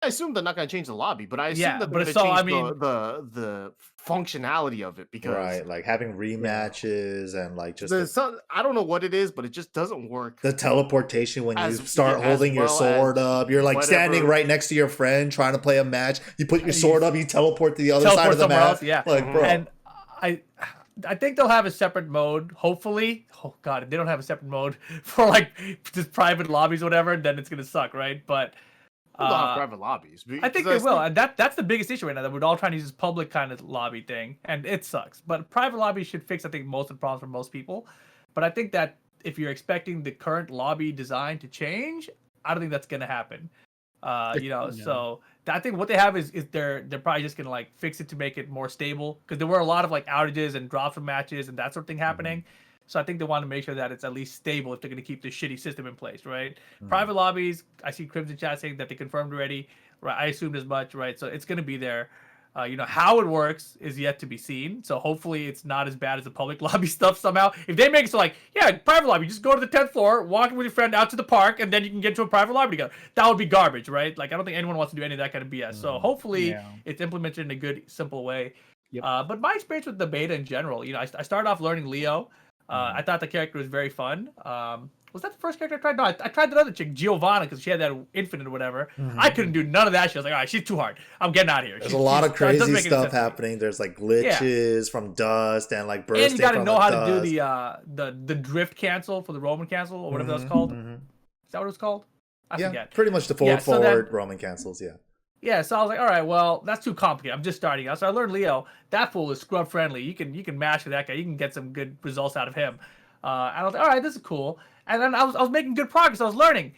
I assume they're not going to change the lobby, but I assume that they're going to change the functionality of it, because like having rematches and like just I don't know what it is, but it just doesn't work. The teleportation when you start holding your sword up, you're like standing right next to your friend trying to play a match. You put your sword up, you teleport to the other side of the map. Like, bro. And I think they'll have a separate mode, hopefully. Oh god, if they don't have a separate mode for like just private lobbies or whatever, then it's gonna suck, right? But private lobbies. I think they will, and that's the biggest issue right now. That we're all trying to use this public kind of lobby thing, and it sucks. But private lobbies should fix, I think, most of the problems for most people. But I think that if you're expecting the current lobby design to change, I don't think that's gonna happen. So I think what they have is they're probably just gonna like fix it to make it more stable, because there were a lot of like outages and drops of matches and that sort of thing happening. So I think they want to make sure that it's at least stable if they're going to keep this shitty system in place, right? Private lobbies, I see Crimson Chat saying that they confirmed already, right? I assumed as much, right? So it's going to be there. How it works is yet to be seen. So hopefully it's not as bad as the public lobby stuff somehow. If they make it so like, yeah, private lobby, just go to the 10th floor, walk with your friend out to the park, and then you can get to a private lobby together. That would be garbage, right? Like, I don't think anyone wants to do any of that kind of BS. So hopefully it's implemented in a good, simple way. But my experience with the beta in general, I started off learning Leo. I thought the character was very fun. Was that the first character I tried? No, I tried that other chick, Giovanna, because she had that infinite or whatever. Mhm. I couldn't do none of that shit. I was like, all right, she's too hard. I'm getting out of here. There's a lot of it doesn't crazy make any stuff sense to me. happening. There's like glitches from dust and like bursting And you got to from know the how dust. to do the drift cancel for the Roman cancel or whatever that's called. Is that what it's called? I forget. Pretty much the forward Roman cancels. Yeah. Yeah, so I was like, all right, well, that's too complicated. I'm just starting out. So I learned Leo. That fool is scrub friendly. You can mash with that guy. You can get some good results out of him. And I was like, all right, this is cool. And then I was making good progress. I was learning.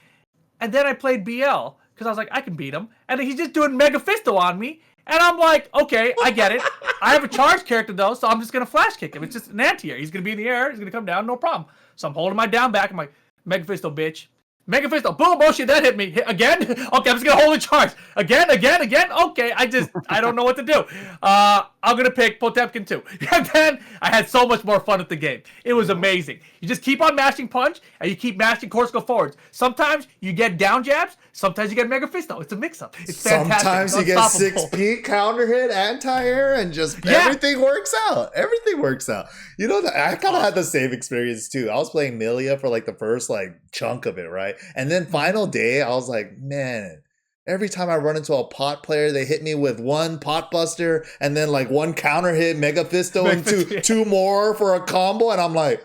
And then I played BL because I was like, I can beat him. And then he's just doing Mega Fisto on me. And I'm like, okay, I get it. I have a charged character though, so I'm just gonna flash kick him. It's just an anti-air. He's gonna be in the air. He's gonna come down, no problem. So I'm holding my down back. I'm like, Mega Fisto, bitch. Mega Fisto, boom, oh shit, that hit me. Again? Okay, I'm just gonna hold the charge. Again? Okay, I don't know what to do. I'm gonna pick Potemkin 2. And then I had so much more fun at the game. It was amazing. You just keep on mashing punch, and you keep mashing Corsico forwards. Sometimes you get down jabs, sometimes you get Mega Fisto. It's a mix-up. It's fantastic. Sometimes you get 6P counter hit, anti-air, and just everything works out. Everything works out. You know, I kind of had the same experience too. I was playing Milia for like the first like chunk of it, right? And then final day, I was like, man, every time I run into a pot player, they hit me with one pot buster and then like one counter hit, Mega Fisto, and two more for a combo. And I'm like,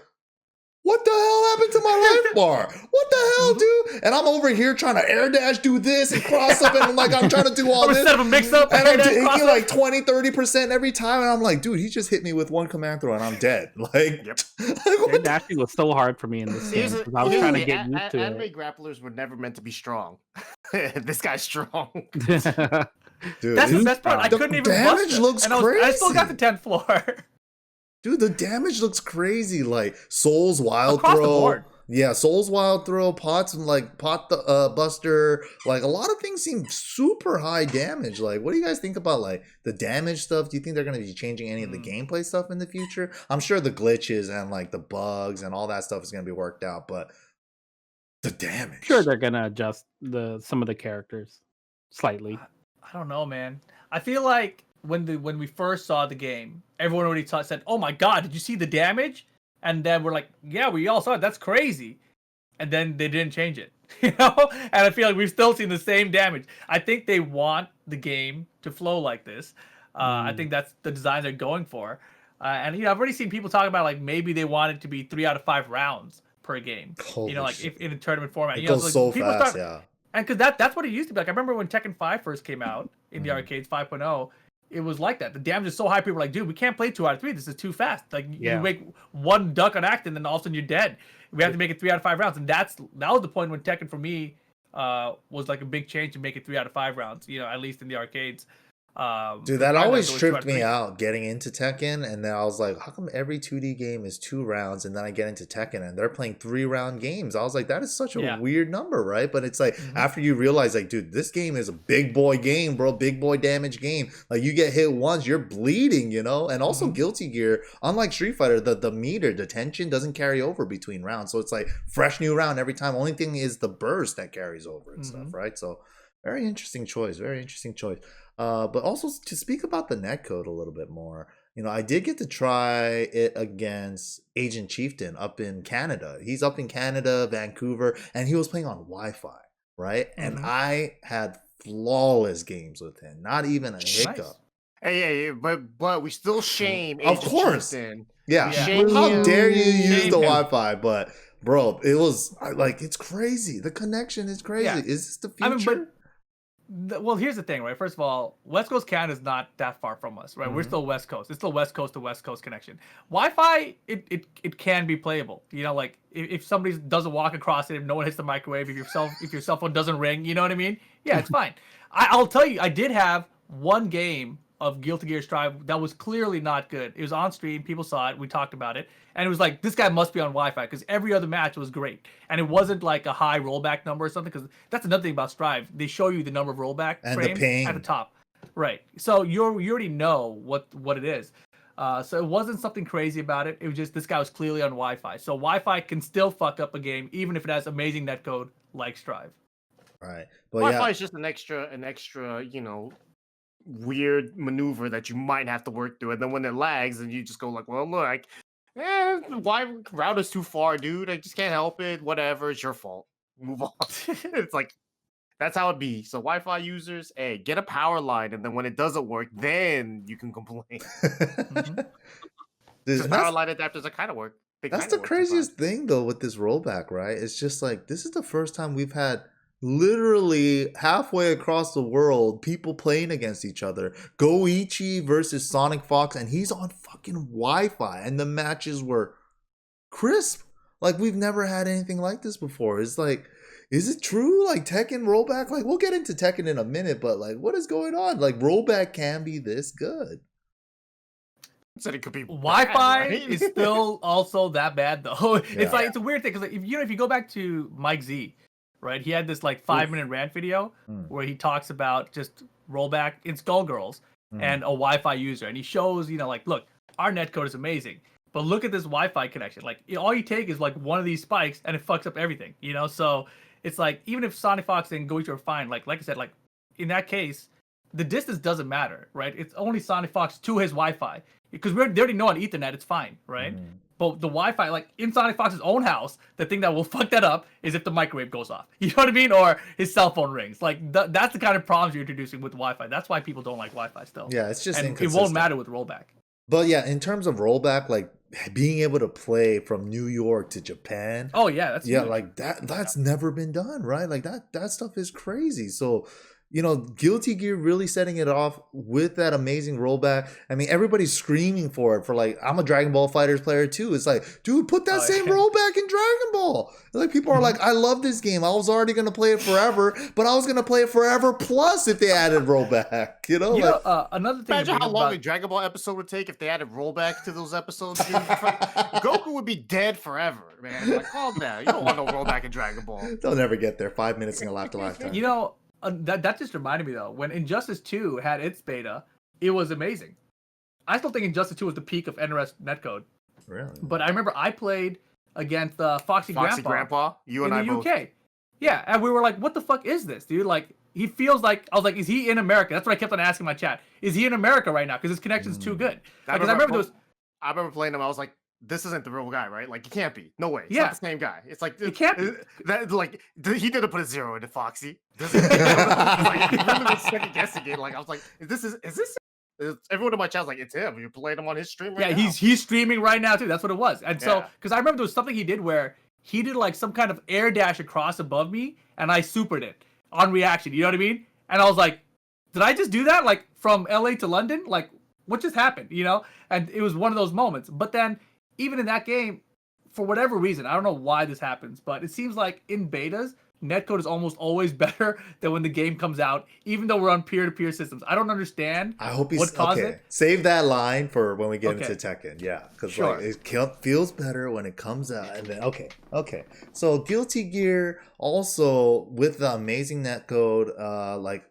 what the hell happened to my life bar? What the hell, dude? And I'm over here trying to air dash, do this, and cross up, and I'm like, I'm trying to do all this. Instead of a mix-up, and I'm taking like 20, 30% every time, and I'm like, dude, he just hit me with one command throw, and I'm dead. Like, air dashing was so hard for me in this game. I was trying to get used to anime grapplers were never meant to be strong. This guy's strong. Dude, that's the best part. I couldn't even damage bust looks and crazy. I still got the 10th floor. Dude, the damage looks crazy. Like Soul's Wild Across Throw. the board. Yeah, Soul's Wild Throw, Pots and like Pot Buster. Like a lot of things seem super high damage. Like, what do you guys think about like the damage stuff? Do you think they're gonna be changing any of the gameplay stuff in the future? I'm sure the glitches and like the bugs and all that stuff is gonna be worked out, but the damage. Sure, they're gonna adjust some of the characters slightly. I don't know, man. I feel like when we first saw the game, everyone already said, "Oh my god, did you see the damage?" And then we're like, "Yeah, we all saw it. That's crazy." And then they didn't change it, you know. And I feel like we've still seen the same damage. I think they want the game to flow like this. I think that's the design they're going for. And you know, I've already seen people talk about like maybe they want it to be 3 out of 5 rounds per game. Holy you know, like shit. if in a tournament format. It You know, goes like, so people fast, start, yeah. And because that's what it used to be like. I remember when Tekken 5 first came out in the arcades, 5.0, it was like that. The damage is so high, people were like, dude, we can't play 2 out of 3. This is too fast. Like, you make one duck on acting, then all of a sudden you're dead. We have to make it 3 out of 5 rounds. And that was the point when Tekken, for me, was like a big change to make it 3 out of 5 rounds, you know, at least in the arcades. Dude, that always tripped me out getting into Tekken, and then I was like, how come every 2D game is 2 rounds, and then I get into Tekken and they're playing 3-round games? I was like, that is such a weird number, right? But it's like after you realize, like, dude, this game is a big boy game, bro, big boy damage game. Like, you get hit once, you're bleeding, you know. And also Guilty Gear, unlike Street Fighter, the meter, the tension doesn't carry over between rounds, so it's like fresh new round every time. Only thing is the burst that carries over and stuff, right? So very interesting choice. But also to speak about the netcode a little bit more, you know, I did get to try it against Agent Chieftain up in Canada. He's up in Canada, Vancouver, and he was playing on Wi-Fi, right? And I had flawless games with him, not even a hiccup. Nice. Hey, but we still shame Of Agent course. Chieftain. Yeah. Shame How him. dare you use Shame the him. Wi-Fi? But bro, it was like, it's crazy. The connection is crazy. Yeah. Is this the future? Well, here's the thing, right? First of all, West Coast Canada is not that far from us, right? We're still West Coast. It's still West Coast to West Coast connection. Wi-Fi, it can be playable. You know, like if somebody doesn't walk across it, if no one hits the microwave, if your cell phone doesn't ring, you know what I mean? Yeah, it's fine. I'll tell you, I did have one game of Guilty Gear Strive that was clearly not good. It was on stream, people saw it, we talked about it, and it was like, this guy must be on Wi-Fi, because every other match was great. And it wasn't like a high rollback number or something, because that's another thing about Strive. They show you the number of rollback And the frames ping. at the top. Right. So you already know what it is. So it wasn't something crazy about it. It was just this guy was clearly on Wi-Fi. So Wi-Fi can still fuck up a game, even if it has amazing netcode like Strive. Right. But Wi-Fi is just an extra, you know, weird maneuver that you might have to work through, and then when it lags, and you just go like, well, look, why router's too far, dude? I just can't help it. Whatever, it's your fault. Move on. It's like that's how it be. So Wi-Fi users, hey, get a power line, and then when it doesn't work, then you can complain. Because power line adapters are kind of work. That's the craziest thing though with this rollback, right? It's just like this is the first time we've had literally halfway across the world people playing against each other. Goichi versus Sonic Fox, and he's on fucking Wi-Fi, and the matches were crisp. Like we've never had anything like this before. It's like, is it true? Like Tekken rollback? Like we'll get into Tekken in a minute, but like what is going on? Like rollback can be this good. Said it could be Wi-Fi bad, right? is still also that bad though. Yeah. It's like it's a weird thing because like, if you go back to Mike Z, right? He had this like 5-minute rant video where he talks about just rollback in Skullgirls and a Wi-Fi user, and he shows like look, our netcode is amazing, but look at this Wi-Fi connection. Like all you take is like one of these spikes and it fucks up everything. So it's like even if Sonic Fox and Goichi are fine, like I said, like in that case, the distance doesn't matter, right? It's only Sonic Fox to his Wi-Fi. Because they already know on Ethernet it's fine, right? But the Wi-Fi, like in Sonic Fox's own house, the thing that will fuck that up is if the microwave goes off. You know what I mean? Or his cell phone rings. Like that's the kind of problems you're introducing with Wi-Fi. That's why people don't like Wi-Fi still. Yeah, it's just and it won't matter with rollback. But yeah, in terms of rollback, like being able to play from New York to Japan. Oh yeah, that's yeah, huge. like that's never been done, right? Like that stuff is crazy. So Guilty Gear really setting it off with that amazing rollback. I mean, everybody's screaming for it. For like, I'm a Dragon Ball FighterZ player too. It's like, dude, put that same rollback in Dragon Ball. Like, people are like, I love this game. I was already gonna play it forever, but I was gonna play it forever plus if they added rollback. Another thing. Imagine how long a Dragon Ball episode would take if they added rollback to those episodes. Dude. Goku would be dead forever, man. Like, calm down. You don't want no rollback in Dragon Ball. They'll never get there. 5 minutes in a lifetime. That just reminded me though, when Injustice 2 had its beta, it was amazing. I still think Injustice 2 was the peak of NRS netcode. Really? But I remember I played against Foxy Grandpa. You and I both. UK. Yeah, and we were like, what the fuck is this, dude? Like, he feels like, I was like, is he in America? That's what I kept on asking my chat. Is he in America right now? Because his connection's too good. I remember playing him, I was like, this isn't the real guy, right? Like, it can't be. No way. It's not the same guy. It's like it can't be. That like he didn't put a 0 into Foxy. Like, he really was second guessing it. Like, I was like, is this? Everyone in my chat was like, it's him. You played him on his stream right now. Yeah, he's streaming right now too. That's what it was. And so, because I remember there was something he did where he did like some kind of air dash across above me, and I supered it on reaction. You know what I mean? And I was like, did I just do that? Like from LA to London? Like, what just happened? And it was one of those moments. But then, even in that game, for whatever reason, I don't know why this happens, but it seems like in betas, netcode is almost always better than when the game comes out, even though we're on peer-to-peer systems. I don't understand. I hope what caused it. Save that line for when we get into Tekken. Yeah, because like it feels better when it comes out. And then okay. So Guilty Gear also with the amazing netcode,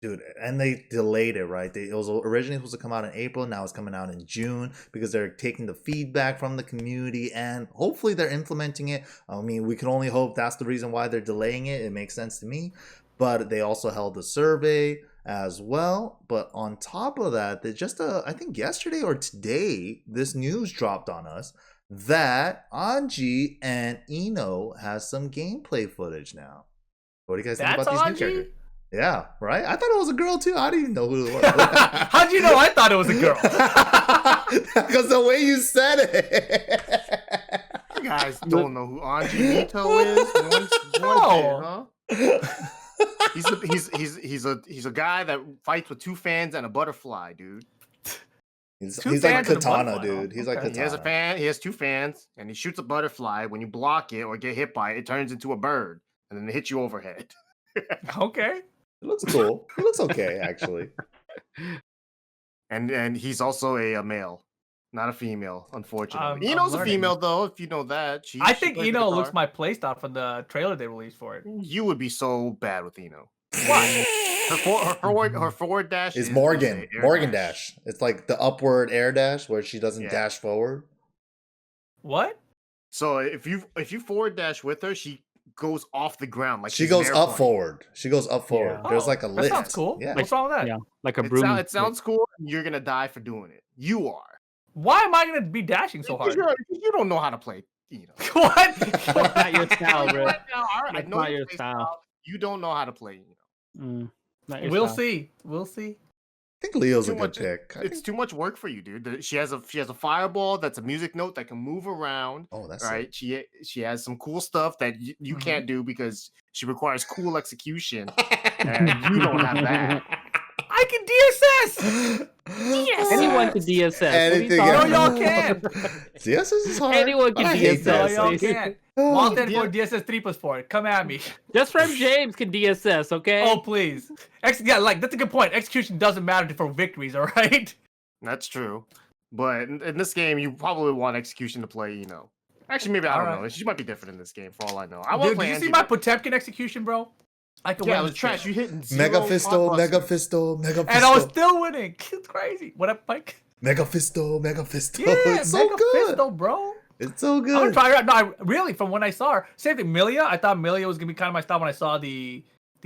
dude, and they delayed it, right? It was originally supposed to come out in April. Now it's coming out in June because they're taking the feedback from the community and hopefully they're implementing it. I mean, we can only hope that's the reason why they're delaying it. It makes sense to me. But they also held a survey as well. But on top of that, they just, I think yesterday or today, this news dropped on us that Anji and Ino has some gameplay footage now. What do you guys think about these new characters? Yeah, right? I thought it was a girl too. I didn't even know who it was. How'd you know I thought it was a girl? Because the way you said it. You guys don't know who Anji Nito is? One kid, huh? He's a guy that fights with 2 fans and a butterfly, dude. He's like Katana, dude. He's like Katana. He has a fan. He has 2 fans, and he shoots a butterfly. When you block it or get hit by it, it turns into a bird, and then it hits you overhead. Okay. It looks cool. It looks okay, actually. And he's also a male, not a female, unfortunately. Ino's a female, though, if you know that. I think Ino looks my playstyle from the trailer they released for it. You would be so bad with Ino. Why? Her forward dash is Morgan. Morgan dash. It's like the upward air dash where she doesn't dash forward. What? So if you forward dash with her, she goes off the ground, like she goes up forward. She goes up forward. Yeah. There's like a lift. That sounds cool. Yeah. What's wrong with that? Yeah, like a broom. It sounds cool. You're gonna die for doing it. You are. Why am I gonna be dashing so hard? You don't know how to play. What? That's not your style, bro. Right now, all right, I That's know not your your style. You don't know how to play. Not your We'll style. see. We'll see. I think Leo's Too a good much. pick. It's too much work for you, dude. She has a fireball that's a music note that can move around. Oh, that's right. She has some cool stuff that you can't do because she requires cool execution, and you don't have that. I can DSS. Anyone can DSS. Anything No, else? y'all can. DSS is hard. Anyone can I hate DSS. No, DSS. y'all can't. Walton for DSS 3+4. Come at me. Just from James can DSS, okay? Oh please. Yeah, like that's a good point. Execution doesn't matter for victories, all right? That's true, but in this game, you probably want execution to play. Actually, maybe I don't know. She might be different in this game for all I know. Dude, did you see my Potemkin execution, bro? I could it was trash. You hitting Mega Fisto. and I was still winning. It's crazy. What up, Mike? Mega Fisto. Yeah, It's so Mega good. Fisto, bro. It's so I'm good. gonna try it out. No, really, from when I saw her, same thing. Milia, I thought Milia was gonna be kind of my style when I saw the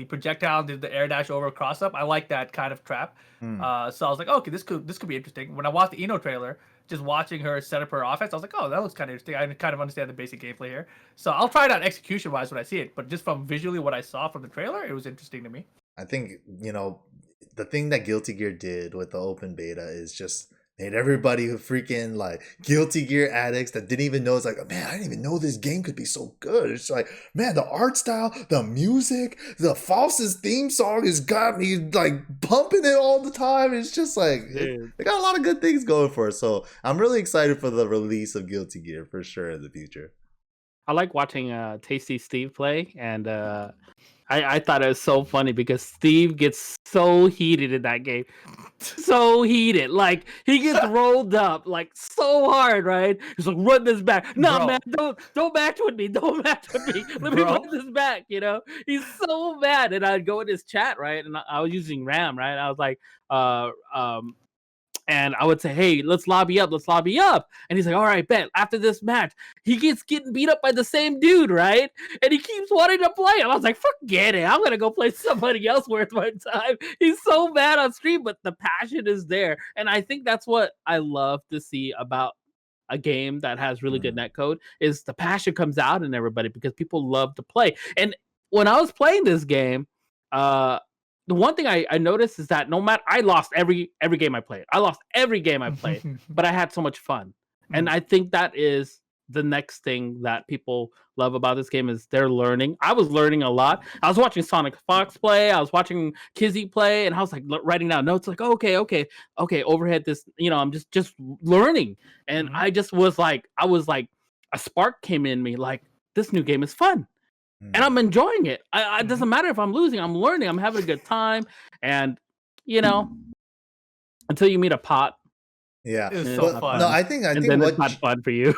projectile, did the air dash over cross up. I like that kind of trap. So I was like, okay, this could be interesting. When I watched the Ino trailer, just watching her set up her offense, I was like, oh, that looks kind of interesting. I kind of understand the basic gameplay here. So I'll try it out execution wise when I see it. But just from visually what I saw from the trailer, it was interesting to me. I think, the thing that Guilty Gear did with the open beta is just made everybody who freaking like Guilty Gear addicts that didn't even know, it's like, man, I didn't even know this game could be so good. It's like, man, the art style, the music, the False's theme song has got me like pumping it all the time. It's just like, they got a lot of good things going for it. So I'm really excited for the release of Guilty Gear for sure in the future. I like watching Tasty Steve play, and I thought it was so funny because Steve gets so heated in that game. So heated. Like, he gets rolled up, like, so hard, right? He's like, run this back. No, Bro. man, don't match with me. Don't match with me. Let me run this back, He's so mad. And I'd go in his chat, right? And I was using RAM, right? I was like, and I would say, hey, let's lobby up. And he's like, all right, bet. After this match, he gets getting beat up by the same dude, right? And he keeps wanting to play him. I was like, forget it. I'm going to go play somebody else worth my time. He's so mad on stream, but the passion is there. And I think that's what I love to see about a game that has really good netcode, is the passion comes out in everybody because people love to play. And when I was playing this game, the one thing I noticed is that no matter, I lost every game I played. But I had so much fun. And I think that is the next thing that people love about this game, is they're learning. I was learning a lot. I was watching Sonic Fox play. I was watching Kizzy play, and I was like writing down notes like, okay, overhead this, I'm just learning. And I was like, a spark came in me, like, this new game is fun. And I'm enjoying it. It doesn't matter if I'm losing. I'm learning. I'm having a good time. And, until you meet a pot. Yeah. It was so fun. No, I think then it's not fun for you.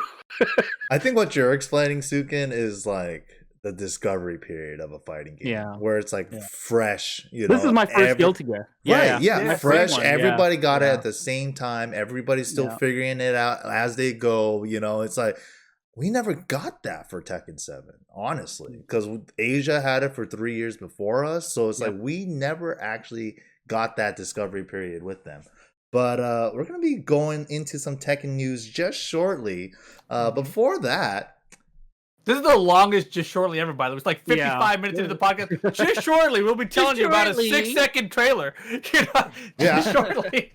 I think what you're explaining, Suiken, is like the discovery period of a fighting game. Yeah. Where it's like fresh, This is my first Guilty Gear. Yeah, fresh. One, everybody got it at the same time. Everybody's still figuring it out as they go. It's like, we never got that for Tekken 7, honestly, because Asia had it for 3 years before us. So it's like we never actually got that discovery period with them. But we're going to be going into some Tekken news just shortly. Before that, this is the longest just shortly ever, by the way. It's like 55 minutes into the podcast. Just shortly, we'll be telling you about a 6-second trailer. Just shortly.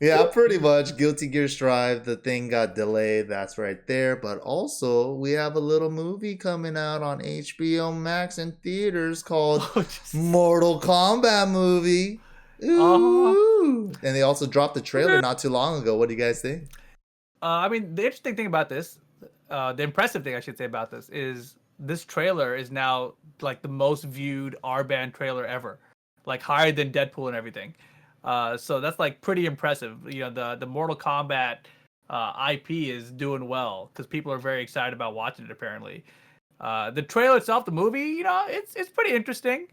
Yeah, pretty much. Guilty Gear Strive, the thing got delayed. That's right there. But also, we have a little movie coming out on HBO Max in theaters called Mortal Kombat movie. Ooh. And they also dropped the trailer not too long ago. What do you guys think? The interesting thing about this, the impressive thing I should say about this, is this trailer is now like the most viewed R-band trailer ever. Like higher than Deadpool and everything. So that's like pretty impressive. The Mortal Kombat IP is doing well because people are very excited about watching it. Apparently, the trailer itself, the movie, it's pretty interesting.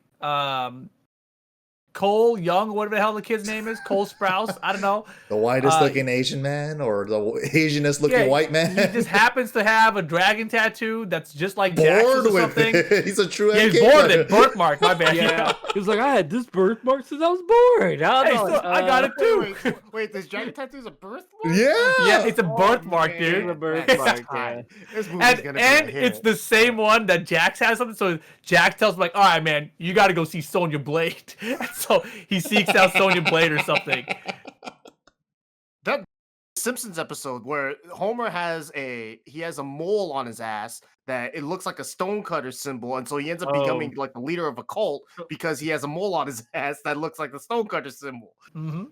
Cole Young, whatever the hell the kid's name is, Cole Sprouse. I don't know. The whitest looking Asian man or the Asianest looking white man. He just happens to have a dragon tattoo that's just like Bored Jackson's or with something. it. He's a true He's MK bored with player. it. Birthmark, my bad. Yeah. He was like, I had this birthmark since I was born. I got it too. Wait, this dragon tattoo is a birthmark? Yeah. It's a birthmark, dude. It's a birthmark, yeah. This movie's gonna be a And hit. it's the same one that Jax has something. So Jax tells him like, all right, man, you got to go see Sonya Blade. So he seeks out Sonya Blade or something. That Simpsons episode where Homer has a mole on his ass that it looks like a stonecutter symbol, and so he ends up becoming like the leader of a cult because he has a mole on his ass that looks like the stonecutter symbol. Mm-hmm.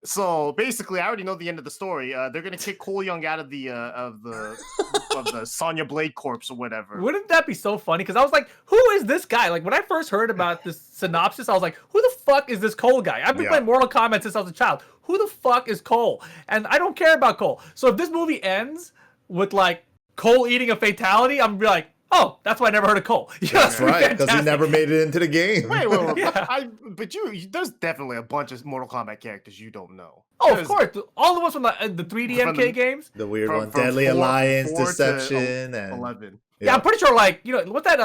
So basically, I already know the end of the story. They're gonna kick Cole Young out of the of the Sonya Blade corpse or whatever. Wouldn't that be so funny? Because I was like, who is this guy? Like when I first heard about this synopsis, I was like, who the fuck is this Cole guy? I've been playing Mortal Kombat since I was a child. Who the fuck is Cole? And I don't care about Cole. So if this movie ends with like Cole eating a fatality, I'm be like, oh, that's why I never heard of Cole. That's right, because he never made it into the game. Wait. But there's definitely a bunch of Mortal Kombat characters you don't know. Oh, of course. All the ones from the 3D MK games. The weird From one, Deadly Alliance, 4 to Deception, and 11. Yeah, I'm pretty sure, like, you know, what's that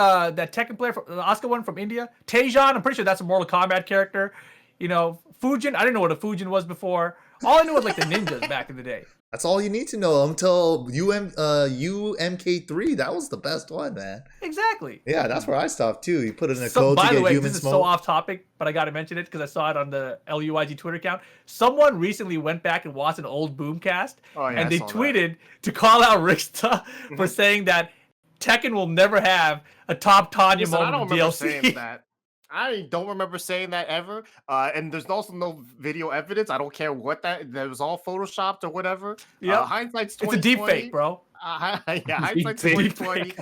Tekken player, from, the Oscar one from India? Taejon, I'm pretty sure that's a Mortal Kombat character. You know, Fujin, I didn't know what a Fujin was before. All I knew was, like, the ninjas back in the day. That's all you need to know until UMK3. That was the best one, man. Exactly. Yeah, that's where I stopped, too. You put it in a code to by the get way, human this is smoke. so off topic, but I got to mention it because I saw it on the LUIG Twitter account. Someone recently went back and watched an old Boomcast, and they tweeted to call out Rickstah for saying that Tekken will never have a top Tanya moment I don't in remember DLC. saying that. I don't remember saying that ever. And there's also no video evidence. I don't care what that was all photoshopped or whatever. Yeah, hindsight's 2020. It's a deep fake, bro. Yeah, hindsight's 2020.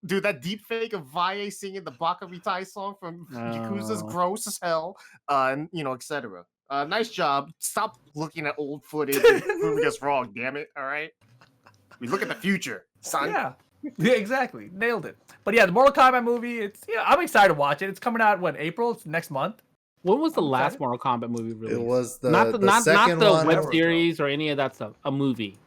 Dude, that deep fake of Valle singing the Baka Mitai song from Yakuza's gross as hell. And you know, etc. Nice job. Stop looking at old footage and proving us wrong. Damn it! All right. We look at the future, son. Yeah, exactly. Nailed it. But yeah, the Mortal Kombat movie, I'm excited to watch it. It's coming out, April? It's next month. When was the last Mortal Kombat movie released? It was the not second the one. web series or any of that stuff. A movie.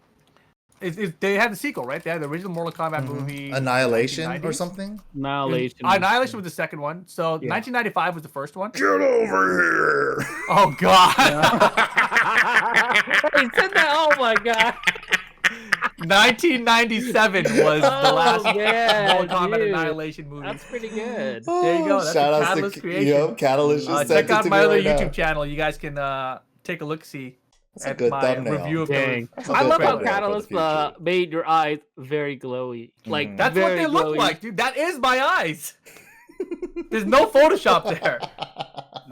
They had the sequel, right? They had the original Mortal Kombat movie. Annihilation or 1990s. something? Annihilation. Annihilation was the second one. So 1995 was the first one. Get over here! Oh, God. He said that. Oh, my God. 1997 was the last Mortal Kombat dude. Annihilation movie. That's pretty good. There you go. That's Shout a out Catalyst to creation. Catalyst. Just Check sent out it to my me other right YouTube now. channel. You guys can take a look-see That's a at good my thumbnail. review of Dang. those. I love how thumbnail for the Catalyst future. made your eyes very glowy. Like That's what very they look glowy. like, dude. That is my eyes. There's no Photoshop there.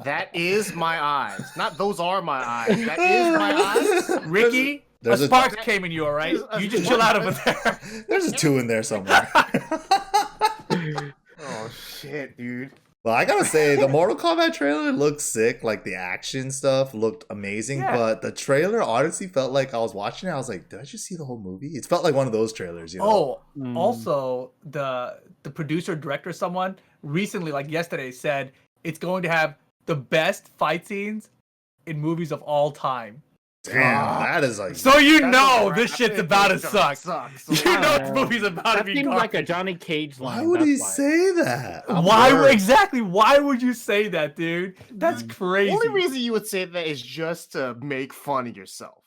That is my eyes. Not those are my eyes. That is my eyes. Ricky, There's a a- spark came in you, all right? You just chill out over there. There's a 2 in there somewhere. Oh shit, dude. Well, I gotta say, the Mortal Kombat trailer looked sick. Like, the action stuff looked amazing. Yeah. But the trailer honestly felt like I was watching it. I was like, did I just see the whole movie? It felt like one of those trailers, you know? Oh, also, the producer, director, someone recently, like yesterday, said it's going to have the best fight scenes in movies of all time. Damn, that is like... So you That's know a this wrap. shit about to It's suck. gonna You suck. know this movie's about to That be seems garbage. like a Johnny Cage line. Why would that's he why. say that? I'm Why worried. exactly? Why would you say that, dude? That's crazy. Only reason you would say that is just to make fun of yourself.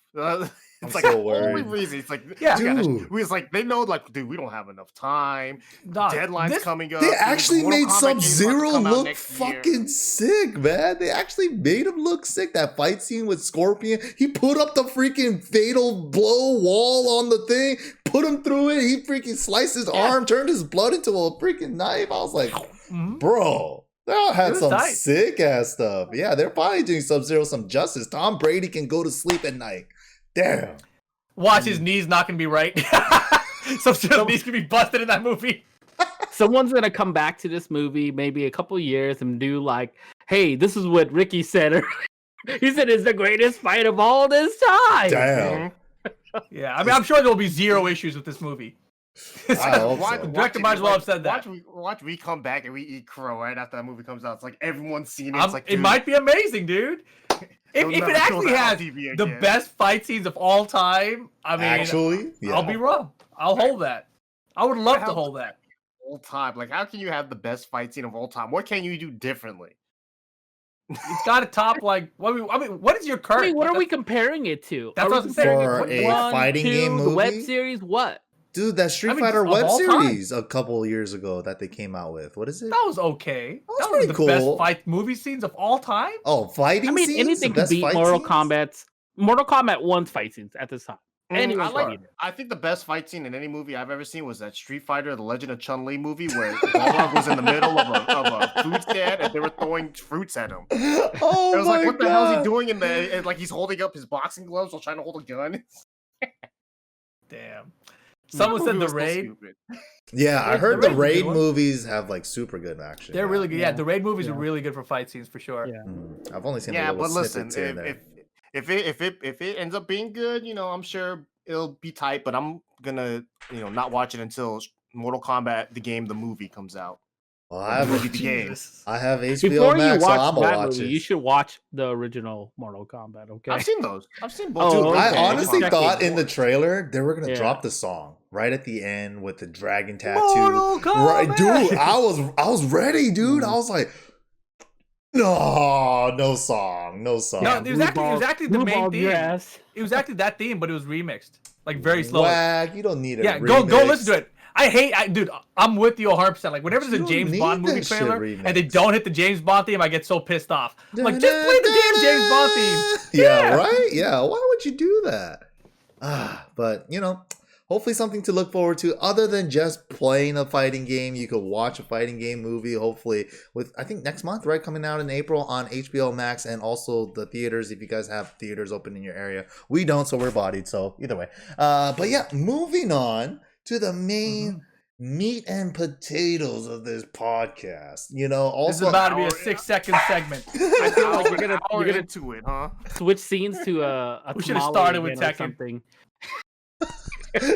It's I'm like so the only worried. reason. It's like, Yeah. Dude. we was like, they know, like, dude, we don't have enough time. Dog, Deadline's this- coming up. They dude. actually Mortal made Kombat game's about to Sub-Zero come out look next year. fucking sick, man. They actually made him look sick. That fight scene with Scorpion, he put up the freaking fatal blow wall on the thing, put him through it. He freaking sliced his arm, turned his blood into a freaking knife. I was like, Mhm. bro, they all It had was some tight. sick ass stuff. Yeah, they're probably doing Sub-Zero some justice. Tom Brady can go to sleep at night. Damn. Watch his knees not gonna be right. Some knees can be busted in that movie. Someone's gonna come back to this movie maybe a couple years and do like, "Hey, this is what Ricky said. He said it's the greatest fight of all this time." Damn. Yeah, I mean, I'm sure there'll be zero issues with this movie. I hope Watch- so. The director might as well have said that. Watch we come back and we eat crow right after that movie comes out. It's like everyone's seen it. I'm- It's like it might be amazing, dude. They'll If never it show actually that on has TV the again. best fight scenes of all time, I mean, Actually, yeah. I'll be wrong. I'll hold that. I would love to How- hold that. all time. Like, how can you have the best fight scene of all time? What can you do differently? It's got to top like. I mean, what is your current? Wait, what are we comparing it to? That's Are what we I'm saying. For comparing a one, fighting two, game the web movie? series? What? Dude, that Street I mean, Fighter of web all time. series a couple of years ago that they came out with. What is it? That was okay. was That was pretty the cool. best fight movie scenes of all time. Oh, fighting I mean, scenes? anything The could best beat fight Mortal scenes? Kombat's. Mortal Kombat 1's fight scenes at this time. Anyone I like. beat it. I think the best fight scene in any movie I've ever seen was that Street Fighter: The Legend of Chun Li movie where Balrog was in the middle of a food stand and they were throwing fruits at him. Oh It was my like, what god! the hell is he doing in the? And like he's holding up his boxing gloves while trying to hold a gun. Damn. Someone said movie the was so raid. stupid. Yeah, I The heard the Raid's a good raid one. movies have like super good action. They're really good. Yeah, Yeah. the raid movies are Yeah. really good for fight scenes for sure. Yeah. I've only seen Yeah, a little but listen, snippets here and there. if it ends up being good, I'm sure it'll be tight. But I'm gonna, not watch it until Mortal Kombat the game, the movie comes out. Well, I have Movie, the game. Jesus. I have HBO Before Max, you so watch I'm that gonna watch movie, it. you should watch the original Mortal Kombat. Okay. I've seen those. I've seen both. Oh, Dude, okay. I honestly Checking. thought in the trailer they were gonna Yeah. drop the song right at the end with the dragon tattoo. Mortal Right, Kombat! dude, I was ready, dude. I was like, no song. No, it was actually the Blue main balled your theme. ass. It was actually that theme, but it was remixed, like very slow. Whack, you don't need it. Yeah, go listen to it. Dude, I'm with you 100%. Like whenever You there's a don't James need Bond movie that shit trailer remixed. and they don't hit the James Bond theme, I get so pissed off. I'm like, just play the damn James Bond theme. Yeah, Yeah. right? Yeah, why would you do that? But, hopefully something to look forward to other than just playing a fighting game. You could watch a fighting game movie, hopefully, with, I think, next month, right? Coming out in April on HBO Max and also the theaters, if you guys have theaters open in your area. We don't, so we're bodied, so either way. But yeah, moving on to the main meat and potatoes of this podcast. Also, This is about to be a 6-second segment. I feel like you're gonna into it, huh? switch scenes to a We should've tamale started with again or Tekken. something.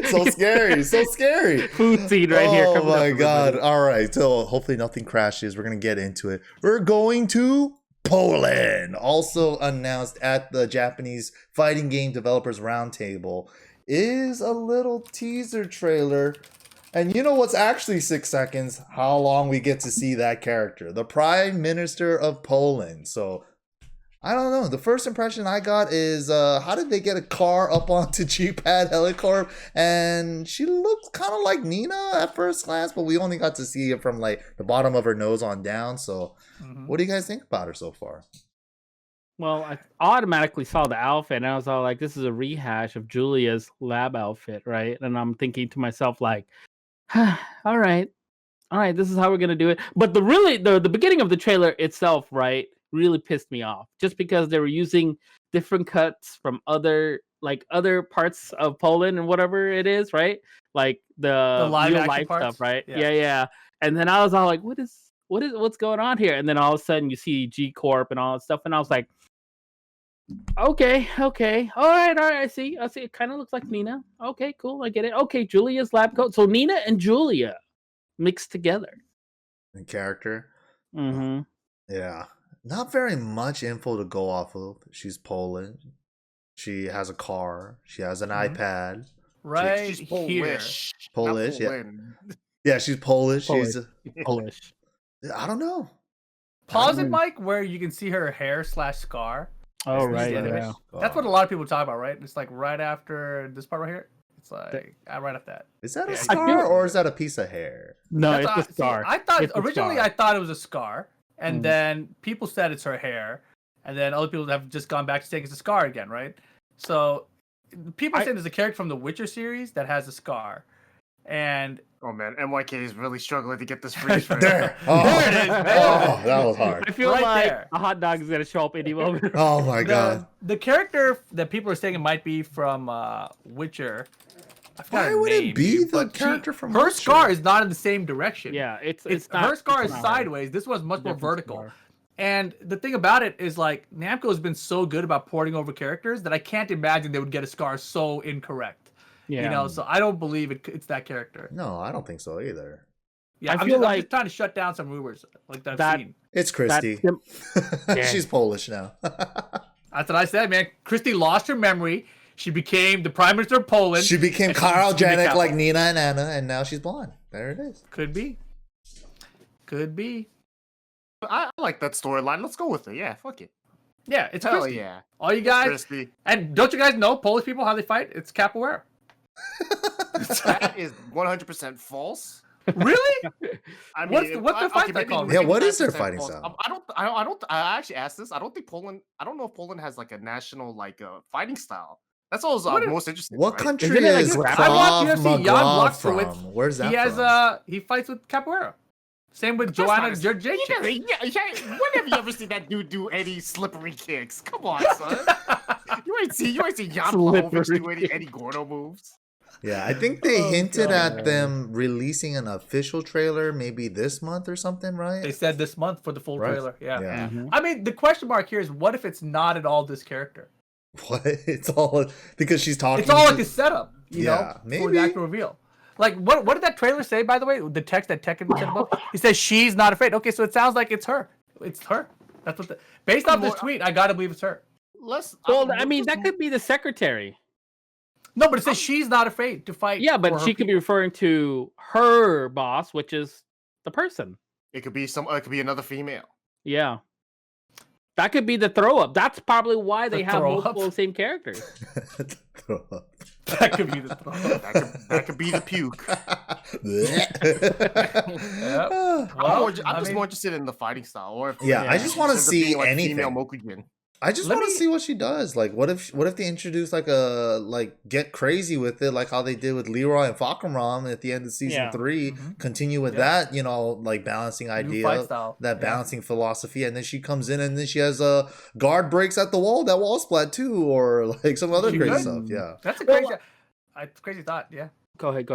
so scary. Food scene right here. Oh coming my up, god. everybody. All right. So hopefully nothing crashes. We're going to get into it. We're going to Poland. Also announced at the Japanese Fighting Game Developers Roundtable is a little teaser trailer. And you know what's actually 6 seconds? How long we get to see that character. The Prime Minister of Poland. So I don't know. The first impression I got is, how did they get a car up onto G-Pad Helicorp? And she looked kind of like Nina at first glance, but we only got to see it from like the bottom of her nose on down. So what do you guys think about her so far? Well, I automatically saw the outfit and I was all like, this is a rehash of Julia's lab outfit, right? And I'm thinking to myself, like, all right, this is how we're gonna do it. But the beginning of the trailer itself, right, really pissed me off. Just because they were using different cuts from other parts of Poland and whatever it is, right? Like the live real action life parts? stuff, right? Yeah. Yeah. And then I was all like, what's going on here? And then all of a sudden you see G Corp and all that stuff, and I was like, okay, all right, I see. It kind of looks like Nina. Okay, cool, I get it. Okay, Julia's lab coat. So Nina and Julia mixed together. In character? Mm-hmm. Yeah. Not very much info to go off of. She's Poland. She has a car. She has an iPad. Right She's here. Polish. Polish, Not yeah. Poland. Yeah, she's Polish. Polish. She's Polish. I don't know. Pause it, Mike, where you can see her hair / scar. Oh, It's right, the- yeah. That's what a lot of people talk about, right? It's like right after this part right here. It's like right after that. Is that a Yeah, I scar feel- or is that a piece of hair? No, That's it's what a scar. I thought It's a originally scar. I thought it was a scar, and Mm. then people said it's her hair, and then other people have just gone back to saying it's a scar again, right? So people are saying there's a character from the Witcher series that has a scar, and Oh man, MYK is really struggling to get this freeze frame. There. Oh. There it is, man. Oh, that was hard. I feel Right like there. a hot dog is gonna show up any moment. Oh my god. the character that people are saying it might be from Witcher. I forgot Why her would name, it be dude, the but character from her Witcher? scar is not in the same direction. Yeah, it's her not, scar it's is not right. sideways. This one's much more Different vertical. scar. And the thing about it is, like, Namco has been so good about porting over characters that I can't imagine they would get a scar so incorrect. Yeah. You know, so I don't believe it's that character. No, I don't think so either. Yeah, I I'm feel just trying to shut down some rumors like that I've that- seen. It's Christy. She's Polish now. That's what I said, man. Christy lost her memory. She became the Prime Minister of Poland. She became and she's cryogenic like Capital. Nina and Anna, and now she's blonde. There it is. Could be. Could be. I like that storyline. Let's go with it. Yeah, fuck it. Yeah, it's Hell Christy. yeah. All you guys, Christy. and don't you guys know Polish people how they fight? It's capoeira. That is 100% false. Really? I mean, What's the fight maybe- called? maybe Yeah, what is their 9% fighting false. style? I don't. I actually asked this. I don't think Poland. I don't know if Poland has like a national like fighting style. That's all What is- most interesting. What right? country Isn't it like is grappling? I watched Krav UFC. Jan Maga Blachowicz. from? Where's that He has from? he fights with capoeira. Same with That's Joanna not a- You Jędrzejczyk. never, when have you ever seen that dude do any slippery kicks? Come on, son. You ain't see Jan Blachowicz do any Gordo moves. Yeah, I think they hinted God. at them releasing an official trailer maybe this month or something, right? They said this month for the full Right. trailer. Yeah. Yeah. Mhm. I mean, the question mark here is, what if it's not at all this character? What? It's all because she's talking. It's all to- like a setup, you Yeah, know, for maybe. the actual reveal. Like, what did that trailer say, by the way? The text that Tekken said above? He says she's not afraid. Okay, so it sounds like it's her. It's her. That's what based off this tweet, I gotta believe it's her. Well, I mean, that could be the secretary. No, but it says she's not afraid to fight. Yeah, for but her she could be people. referring to her boss, which is the person. It could be it could be another female. Yeah. That could be the throw up. That's probably why they The have throw up? multiple same characters. That could be the throw. That could be the puke. Yep. Well, I'm just more interested in the fighting style, or if Yeah, I just wanna ends up see being, like, anything. Female Mokujin. I just Let want to me- see what she does. Like, what if they introduce like get crazy with it, like how they did with Leroy and Falkenraum at the end of season Yeah. 3. Mhm. Continue with Yeah. that, like balancing New idea, fight style. that Yeah. balancing philosophy, and then she comes in and then she has a guard breaks at the wall, that wall splat too, or like some other She crazy could. stuff. Yeah. That's a Well, crazy thought. Yeah. Go ahead.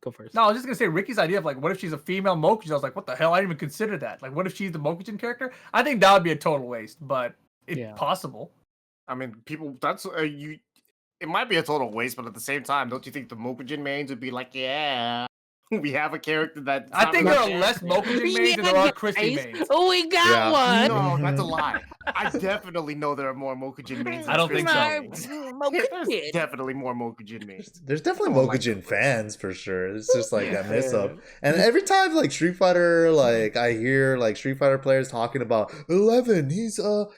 Go first. No, I was just gonna say Ricky's idea of like, what if she's a female Mokujin? I was like, what the hell? I didn't even consider that. Like, what if she's the Mokujin character? I think that would be a total waste, but it's Yeah. possible. I mean, people. That's you. It might be a total waste, but at the same time, don't you think the Mokujin mains would be like, yeah, we have a character that. I think there are less Mokujin mains than there are Christy mains. Oh, we got Yeah. one. No, that's a lie. I definitely know there are more Mokujin mains. I don't think so. There's definitely more Mokujin mains. There's definitely Come on, like- Mokujin fans for sure. It's just like that mess up. And every time like Street Fighter, like I hear like Street Fighter players talking about 11, he's just Oh,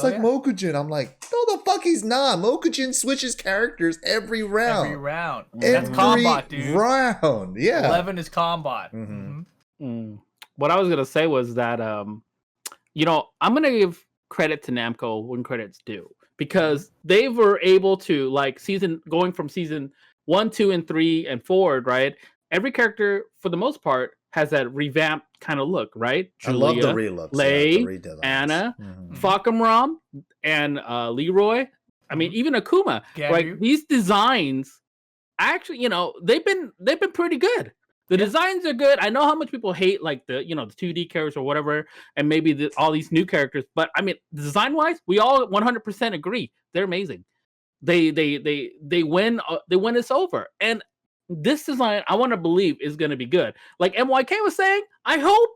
like yeah. Mokujin. I'm like, no the fuck he's not. Mokujin switches characters every round. Every round. Every That's combat, dude. round. Yeah. 11 is combat. Mhm. What I was gonna say was that I'm gonna give credit to Namco when credit's due, because they were able to going from season 1, 2, and 3 and forward, right? Every character for the most part has that revamped kind of look, right? I love the Julia, relooks. Lei, the redesigns. Anna, Mhm. Falkenraum, and Leroy. I mean, even Akuma. Ganryu. Like these designs, actually, they've been pretty good. The designs are good. I know how much people hate like the 2D characters or whatever, and maybe all these new characters. But I mean, design wise, we all 100% agree they're amazing. They win. They win us over. And this design, I want to believe, is going to be good. Like MYK was saying, I hope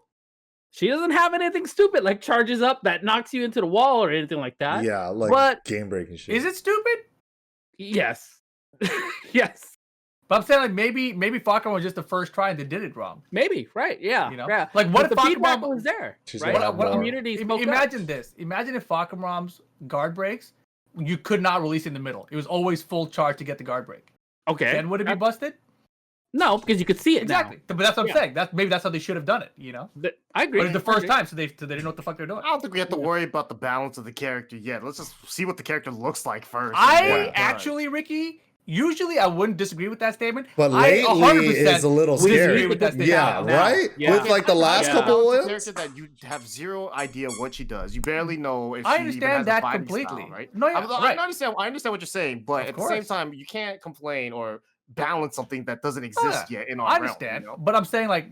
she doesn't have anything stupid like charges up that knocks you into the wall or anything like that. Yeah, like But- game breaking shit. Is it stupid? Yes. Yes. But I'm saying like maybe Falcon was just the first try and they did it wrong. Maybe. Right. Yeah. You know? Yeah. Like what But if the feedback Falcon was there? She's Right. gonna have What more. community spoke up. Imagine this. Imagine if Falconram's guard breaks, you could not release in the middle. It was always full charge to get the guard break. Okay. Then would it be busted? No, because you could see it Exactly. now. But that's what I'm Yeah. saying. Maybe that's how they should have done it, I agree. But it's the I first agree. time, so they didn't know what the fuck they're doing. I don't think we have to worry about the balance of the character yet. Let's just see what the character looks like first. and what I it does. actually, Ricky, usually I wouldn't disagree with that statement. But I lately 100% is a little disagree scary. with that statement Yeah, now. right? Yeah. With like the last Yeah. couple It's a oils. character that you have zero idea what she does. You barely know if I she even understand has a that fighting completely. style, right? No, yeah, right. I understand what you're saying, but Of at the same course. time, you can't complain or balance something that doesn't exist yet in our I realm, understand, you know? but I'm saying like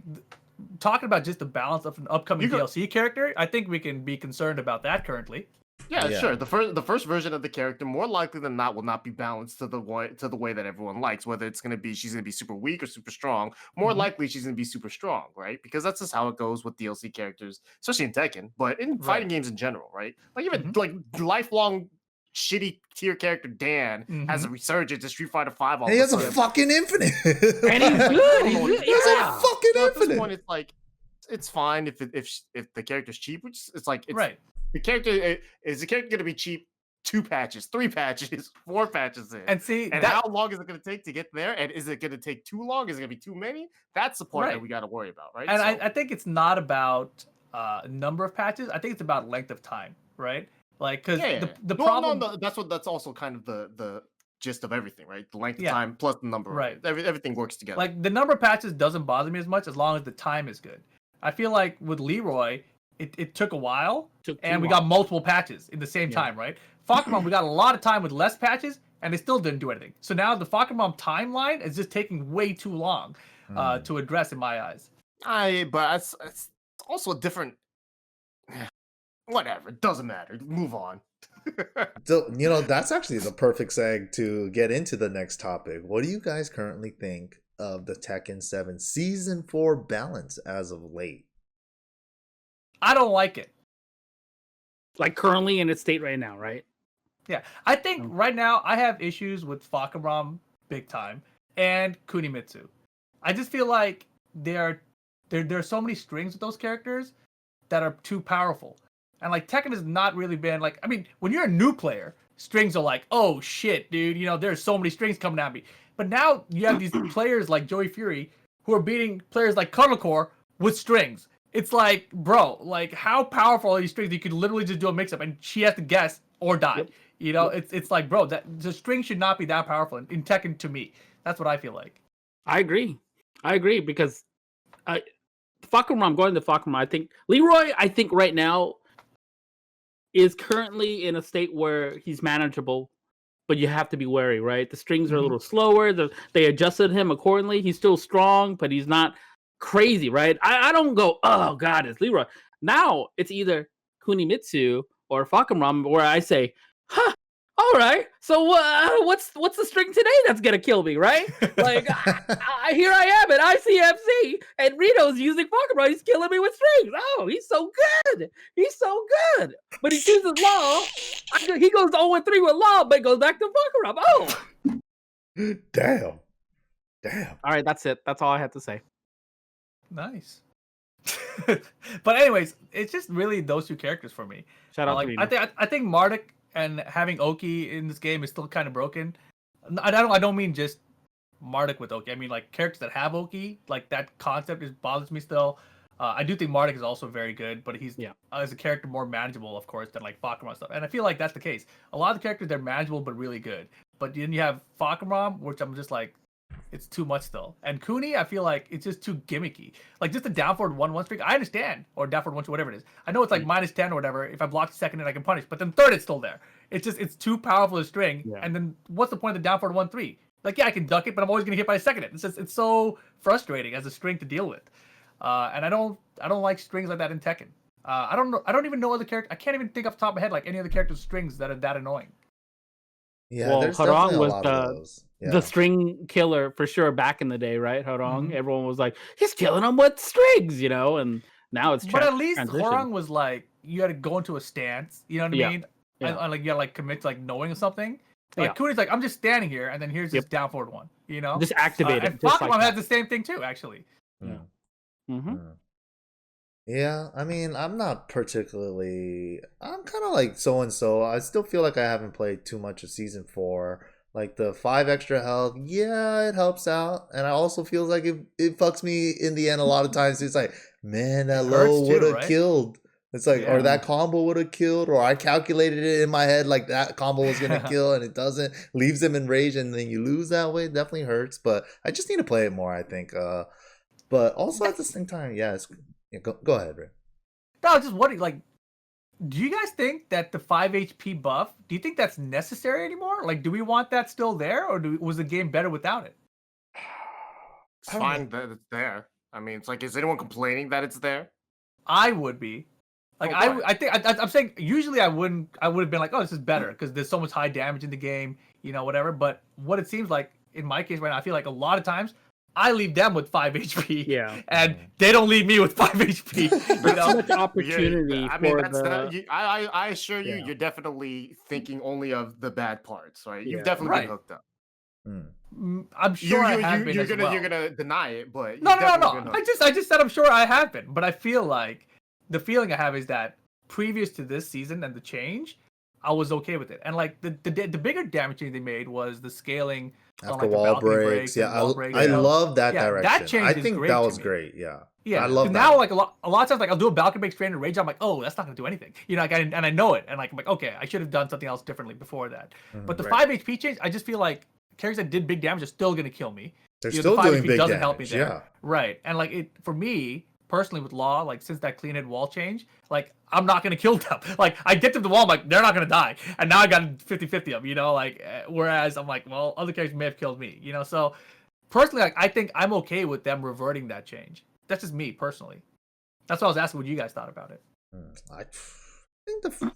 talking about just the balance of an upcoming You go- DLC character. I think we can be concerned about that currently. Yeah, Yeah. sure. The first version of the character, more likely than not, will not be balanced to the way that everyone likes. Whether she's gonna be super weak or super strong. More Mhm. likely she's gonna be super strong, right? Because that's just how it goes with DLC characters, especially in Tekken, but in fighting Right. games in general, right? Like even Mhm. like lifelong shitty tier character Dan has a Mhm. resurgence to Street Fighter 5 all And he of a has a sudden. fucking infinite. And he's Like, I good. don't He's know what good. to He has say. a Yeah. fucking So at this infinite. point, it's fine if the character's cheap, which it's like it's Right. the character is the character gonna be cheap 2 patches, 3 patches, 4 patches in. And see And that how long is it gonna take to get there? And is it gonna take too long? Is it gonna be too many? That's the part that right. we gotta worry about, right? And So I think it's not about number of patches. I think it's about length of time, right? Like, because yeah, yeah, the yeah. the Well, problem, no, that's also kind of the gist of everything, right? The length of yeah, time plus the number of right. it. Everything works together. Like the number of patches doesn't bother me as much as long as the time is good. I feel like with Leroy, it took a while, Took too and we long. got multiple patches in the same Yeah. time, right? Falcon we got a lot of time with less patches, and they still didn't do anything. So now the Falcon timeline is just taking way too long to address in my eyes. But it's also a different. Whatever, it doesn't matter. Move on. So, that's actually the perfect seg to get into the next topic. What do you guys currently think of the Tekken 7 Season 4 balance as of late? I don't like it. Like currently in its state right now, right? Yeah, I think right now I have issues with Falcon big time and Kunimitsu. I just feel like there are so many strings with those characters that are too powerful. And like Tekken has not really been like, I mean, when you're a new player, strings are like, oh shit, dude, there's so many strings coming at me. But now you have these players like Joey Fury who are beating players like Cuddlecore with strings. It's like, bro, like how powerful are these strings? You could literally just do a mix up and she has to guess or die. Yep. It's like, bro, that the string should not be that powerful in Tekken to me. That's what I feel like. I agree because I'm going to Falcon. I think Leroy. I think right now is currently in a state where he's manageable, but you have to be wary, right? The strings are a little slower. They adjusted him accordingly. He's still strong, but he's not crazy, right? I don't go, oh god, it's Leroy. Now it's either Kunimitsu or Falcon, where I say, huh, all right. So what's the string today that's gonna kill me, right? Like here I am at ICFC, and Rito's using Falcon. He's killing me with strings. Oh, he's so good. He's so good. But he chooses Law. He goes 0-3 with Law, but goes back to Falcon. Oh, Damn. All right, that's it. That's all I have to say. Nice. But anyways, it's just really those two characters for me. Shout out like to Rito. I think Marduk and having Oki in this game is still kind of broken. I don't mean just Marduk with Oki. I mean like characters that have Oki, like that concept bothers me still. I do think Marduk is also very good, but he's as a character more manageable, of course, than like Fakamram stuff. And I feel like that's the case. A lot of the characters they're manageable but really good. But then you have Fakamram, which I'm just like, it's too much still. And Kuni, I feel like it's just too gimmicky. Like just the down forward 1-1 streak, I understand. Or down forward 1-2, whatever it is. I know it's like -10 or whatever. If I block the second and I can punish. But then third, it's still there. It's too powerful a string. Yeah. And then what's the point of the down forward 1-3? Like, yeah, I can duck it, but I'm always gonna hit by a second. It's so frustrating as a string to deal with. And I don't like strings like that in Tekken. I don't even know other characters. I can't even think off the top of my head like any other character's strings that are that annoying. Yeah, well, there's Harong definitely a was lot of those. Yeah. the string killer for sure back in the day, right? Harong. Everyone was like, he's killing them with strings, and now it's but at least transition. Harong was like, you had to go into a stance. You know what I mean? Yeah. And like you had to like commit to like knowing something. Like Kuni's like, I'm just standing here, and then here's this down forward one. Just activate it. And Pokemon has the same thing too, actually. Yeah. Yeah, I mean, I'm not particularly. I'm kind of like so and so. I still feel like I haven't played too much of Season 4. Like the 5 extra health, yeah, it helps out, and I also feel like it fucks me in the end a lot of times. It's like, man, that low would have killed. It's like, or that combo would have killed, or I calculated it in my head like that combo was gonna kill, and it doesn't. Leaves them in rage, and then you lose that way. It definitely hurts, but I just need to play it more, I think. But also at the same time, go ahead, Rick. No, just what like. Do you guys think that the 5 HP buff? Do you think that's necessary anymore? Like, do we want that still there, or was the game better without it? It's fine that it's there. I mean, it's like, is anyone complaining that it's there? I would be. Like I'm saying usually I would have been like, oh, this is better because there's so much high damage in the game, whatever. But what it seems like in my case right now, I feel like a lot of times I leave them with 5 HP. Yeah. And they don't leave me with 5 HP. There's so much opportunity I assure you, you're definitely thinking only of the bad parts, right? You've definitely been hooked up. I'm sure I have been. You're gonna deny it, but no. I just said I'm sure I have been, but I feel like the feeling I have is that previous to this season and the change, I was okay with it. And like the bigger damage change they made was the scaling after wall breaks. Yeah, I love that direction. That change I think that was great. Yeah. Yeah, I love that. Now, like a lot of times, like I'll do a balcony break straight into rage. I'm like, oh, that's not gonna do anything, like, and I know it, and like I'm like, okay, I should have done something else differently before that. But the 5 HP change, I just feel like characters that did big damage are still gonna kill me. They're still doing big damage. Help me there. Yeah, right. And like it for me personally with Law, like since that clean head wall change, like I'm not gonna kill them. Like I get to the wall, I'm like they're not gonna die, and now I got 50-50 of them, like whereas I'm like, well, other characters may have killed me, So personally, like I think I'm okay with them reverting that change. That's just me personally. That's why I was asking what you guys thought about it. I think the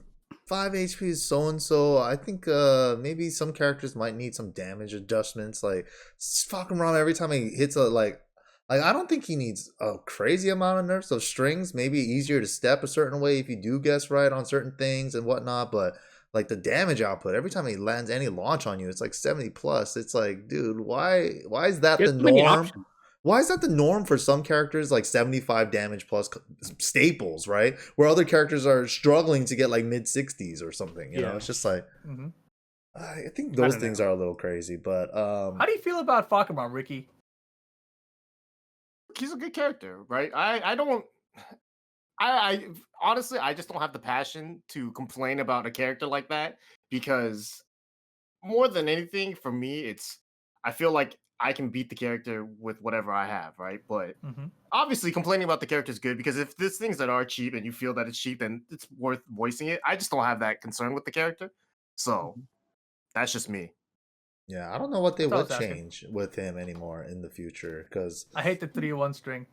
5 HP is so and so. I think maybe some characters might need some damage adjustments. Like fucking Ram every time he hits like I don't think he needs a crazy amount of nerfs of strings. Maybe easier to step a certain way if you do guess right on certain things and whatnot. But like the damage output every time he lands any launch on you, it's like 70 plus. It's like, dude, why is that the norm? Why is that the norm for some characters, like 75 damage plus staples, right? Where other characters are struggling to get like mid 60s or something, you know? It's just like, I think those things are a little crazy, but... How do you feel about Fakamon, Ricky? He's a good character, right? I honestly, I just don't have the passion to complain about a character like that because more than anything, for me, I feel like I can beat the character with whatever I have, right? But obviously complaining about the character is good because if there's things that are cheap and you feel that it's cheap, then it's worth voicing it. I just don't have that concern with the character. So that's just me. Yeah, I don't know what they would change with him anymore in the future because... I hate the 3-1 string.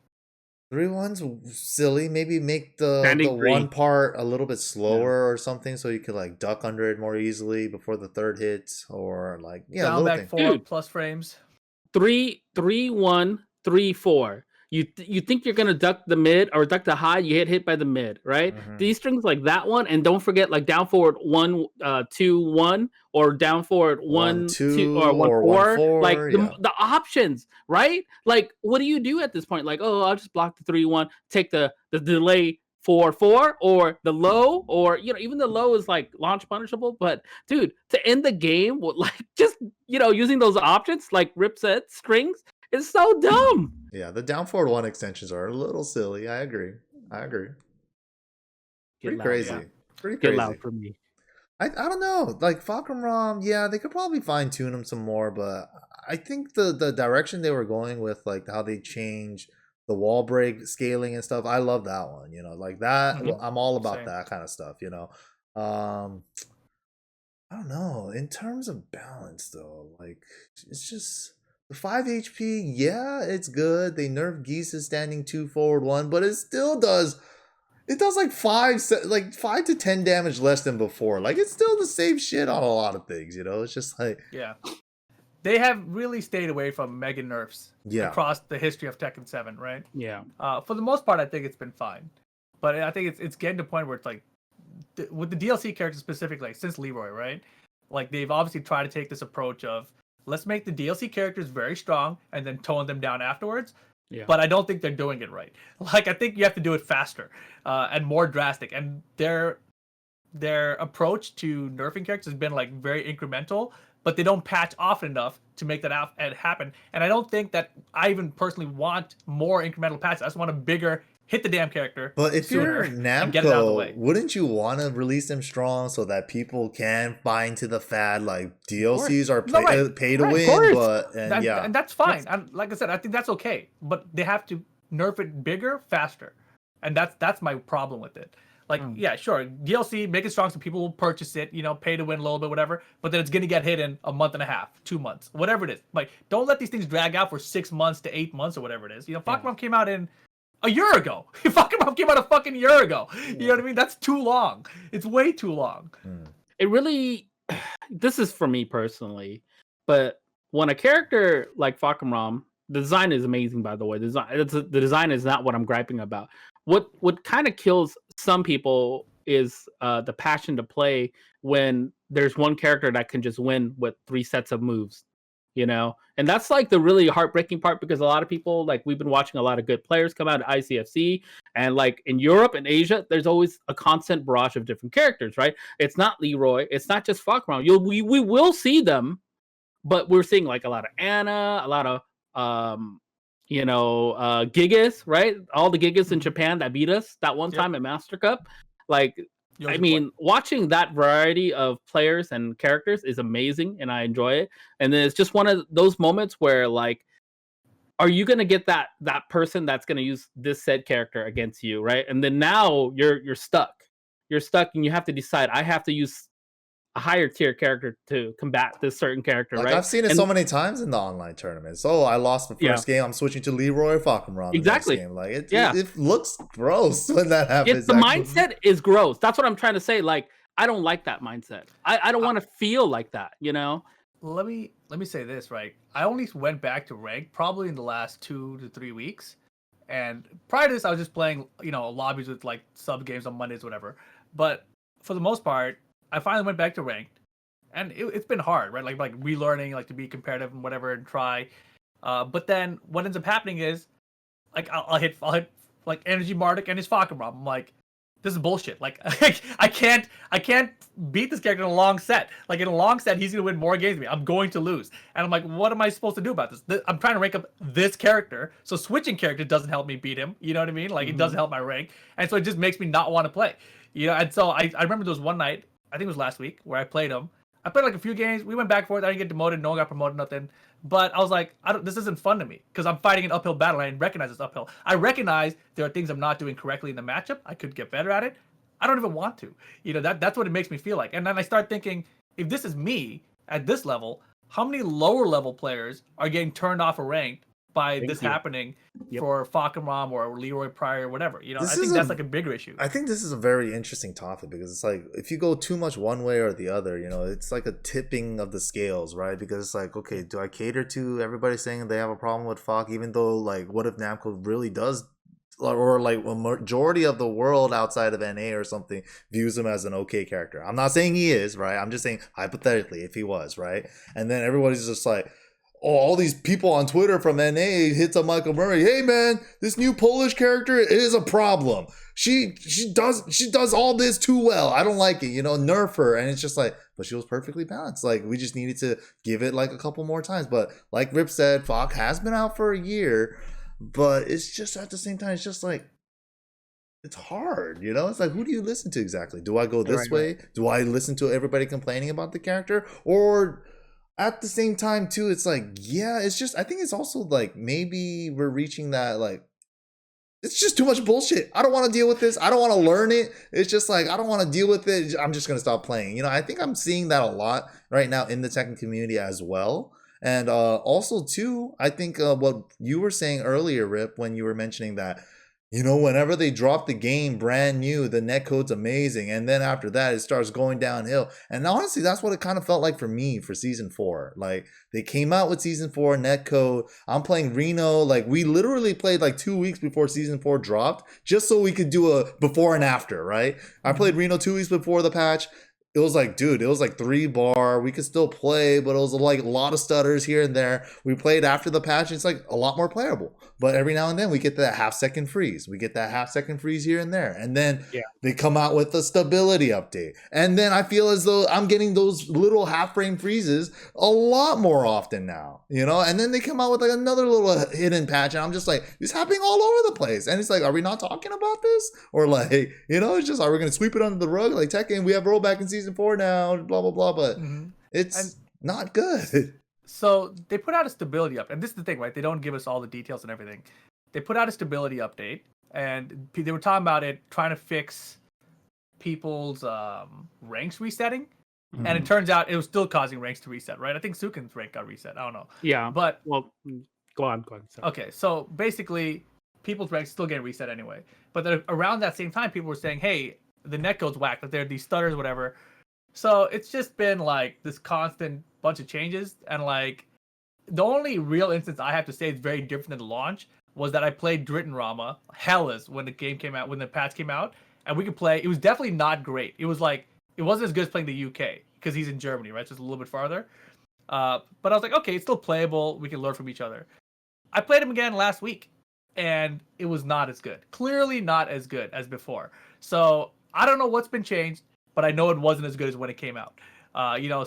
3-1's silly. Maybe make the one part a little bit slower or something so you could like duck under it more easily before the third hit or like... down back 4 plus frames. 3-1, 3-4. You think you're gonna duck the mid or duck the high, you hit by the mid, right? These strings like that one, and don't forget like down forward 1 2 1 or down forward 1 2 or 1 4. Like the options, right? Like what do you do at this point? Like, oh, I'll just block the 3-1, take the delay 4-4 or the low, or even the low is like launch punishable. But dude, to end the game with like just using those options like rip set strings is so dumb. Yeah, the down forward 1 extensions are a little silly. I agree. Pretty crazy. Yeah. Pretty crazy. Get loud for me. I don't know. Like Falcon Rom, yeah, they could probably fine tune them some more, but I think the direction they were going with like how they change the wall break scaling and stuff, I love that one. Like that. I'm all about that kind of stuff. I don't know. In terms of balance, though, like it's just the 5 HP. Yeah, it's good. They nerfed Geese's standing 2 forward 1, but it still does. It does like 5 to 10 damage less than before. Like it's still the same shit on a lot of things. It's just like they have really stayed away from mega nerfs across the history of Tekken 7, right? Yeah. For the most part, I think it's been fine, but I think it's getting to a point where it's like with the DLC characters specifically, like, since Leroy, right? Like they've obviously tried to take this approach of let's make the DLC characters very strong and then tone them down afterwards. Yeah. But I don't think they're doing it right. Like I think you have to do it faster and more drastic. And their approach to nerfing characters has been like very incremental, but they don't patch often enough to make that happen. And I don't think that I even personally want more incremental patches. I just want a bigger hit the damn character. But if you're Namco, wouldn't you want to release them strong so that people can buy into the fad? Like DLCs are pay to win, and that's fine. And like I said, I think that's okay. But they have to nerf it bigger, faster, and that's my problem with it. Like, yeah, sure, DLC, make it strong so people will purchase it, pay to win a little bit, whatever, but then it's going to get hit in a month and a half, 2 months, whatever it is. Like, don't let these things drag out for 6 months to 8 months or whatever it is. Pokemon came out in a year ago. Fakam came out a fucking year ago. You know what I mean? That's too long. It's way too long. It really, this is for me personally, but when a character like Fakam, the design is amazing, by the way. The design is not what I'm griping about. What kind of kills some people is the passion to play when there's one character that can just win with 3 sets of moves, you know? And that's like the really heartbreaking part, because a lot of people, like, we've been watching a lot of good players come out of ICFC, and like in Europe and Asia, there's always a constant barrage of different characters, right? It's not Leroy, it's not just Fakam. We will see them, but we're seeing like a lot of Anna, a lot of Gigas, right? All the Gigas in Japan that beat us that one time at Master Cup. Like, I mean, watching that variety of players and characters is amazing, and I enjoy it. And then it's just one of those moments where, like, are you gonna get that person that's gonna use this said character against you, right? And then now you're stuck. You're stuck, and you have to decide. I have to use a higher tier character to combat this certain character, like, right? I've seen it so many times in the online tournaments. Oh, I lost the first game. I'm switching to Leroy Fakam. Exactly. Game. Like it looks gross when that happens. The mindset is gross. That's what I'm trying to say. Like, I don't like that mindset. I don't want to feel like that, you know? Let me say this, right? I only went back to rank probably in the last 2 to 3 weeks. And prior to this, I was just playing, lobbies with like sub games on Mondays, whatever. But for the most part, I finally went back to ranked, and it's been hard, right? Like relearning, like to be competitive and whatever, and try. But then what ends up happening is, like I'll hit like Anji Marduk and his Fakam. I'm like, this is bullshit. Like I can't beat this character in a long set. Like in a long set, he's gonna win more games than me. I'm going to lose, and I'm like, what am I supposed to do about this? I'm trying to rank up this character, so switching character doesn't help me beat him. You know what I mean? Like it doesn't help my rank, and so it just makes me not want to play. And so I remember there was one night, I think it was last week, where I played him. I played like a few games. We went back and forth. I didn't get demoted. No one got promoted, nothing. But I was like, this isn't fun to me, because I'm fighting an uphill battle. I recognize it's uphill. I recognize there are things I'm not doing correctly in the matchup. I could get better at it. I don't even want to. That's what it makes me feel like. And then I start thinking, if this is me at this level, how many lower level players are getting turned off a ranked by this happening for Fakam or Leroy Pryor or whatever? I think that's like a bigger issue. I think this is a very interesting topic, because it's like, if you go too much one way or the other, it's like a tipping of the scales, right? Because it's like, okay, do I cater to everybody saying they have a problem with Fak, even though, like, what if Namco really does, or like a majority of the world outside of NA or something views him as an okay character? I'm not saying he is, right? I'm just saying hypothetically, if he was, right? And then everybody's just like, all these people on Twitter from NA hits up Michael Murray. Hey man, this new Polish character is a problem. She does all this too well. I don't like it. Nerf her. And it's just like, but she was perfectly balanced. Like, we just needed to give it like a couple more times. But like Rip said, Fak has been out for a year, but it's just, at the same time, it's just like, it's hard, It's like, who do you listen to exactly? Do I go this way? Right. Do I listen to everybody complaining about the character? Or at the same time too, it's like, it's just, I think it's also like, maybe we're reaching that, like, it's just too much bullshit. I don't want to deal with this. I don't want to learn it. It's just like, I don't want to deal with it. I'm just going to stop playing. I think I'm seeing that a lot right now in the Tekken community as well. And also too, I think what you were saying earlier, Rip, when you were mentioning that, whenever they drop the game brand new, the netcode's amazing. And then after that, it starts going downhill. And honestly, that's what it kind of felt like for me for Season 4. Like, they came out with Season 4 netcode. I'm playing Reno. Like, we literally played like 2 weeks before Season 4 dropped, just so we could do a before and after, right? I played Reno 2 weeks before the patch. It was like, dude, it was like 3 bar. We could still play, but it was like a lot of stutters here and there. We played after the patch. It's like a lot more playable. But every now and then we get that half-second freeze. We get that half-second freeze here and there. And then they come out with a stability update. And then I feel as though I'm getting those little half-frame freezes a lot more often now, And then they come out with like another little hidden patch. And I'm just like, it's happening all over the place. And it's like, are we not talking about this? Or like, it's just, are we going to sweep it under the rug? Like Tekken, we have rollback in Season 4 now, blah, blah, blah. But it's not good. So they put out a stability update, and this is the thing, right? They don't give us all the details and everything. They put out a stability update, and they were talking about it, trying to fix people's ranks resetting, and it turns out it was still causing ranks to reset, right? I think Suiken's rank got reset. I don't know. Yeah, but well, go on. Okay, so basically, people's ranks still get reset anyway. But around that same time, people were saying, hey, the netcode's whacked, that there are these stutters, whatever. So it's just been like this constant bunch of changes, and like the only real instance I have to say is very different than the launch was that I played Dritten Rama Hellas when the game came out, when the patch came out, and we could play. It was definitely not great. It was like it wasn't as good as playing the UK because he's in Germany, right? So it's a little bit farther. But I was like, okay, it's still playable. We can learn from each other. I played him again last week, and it was not as good. Clearly not as good as before. So I don't know what's been changed, but I know it wasn't as good as when it came out.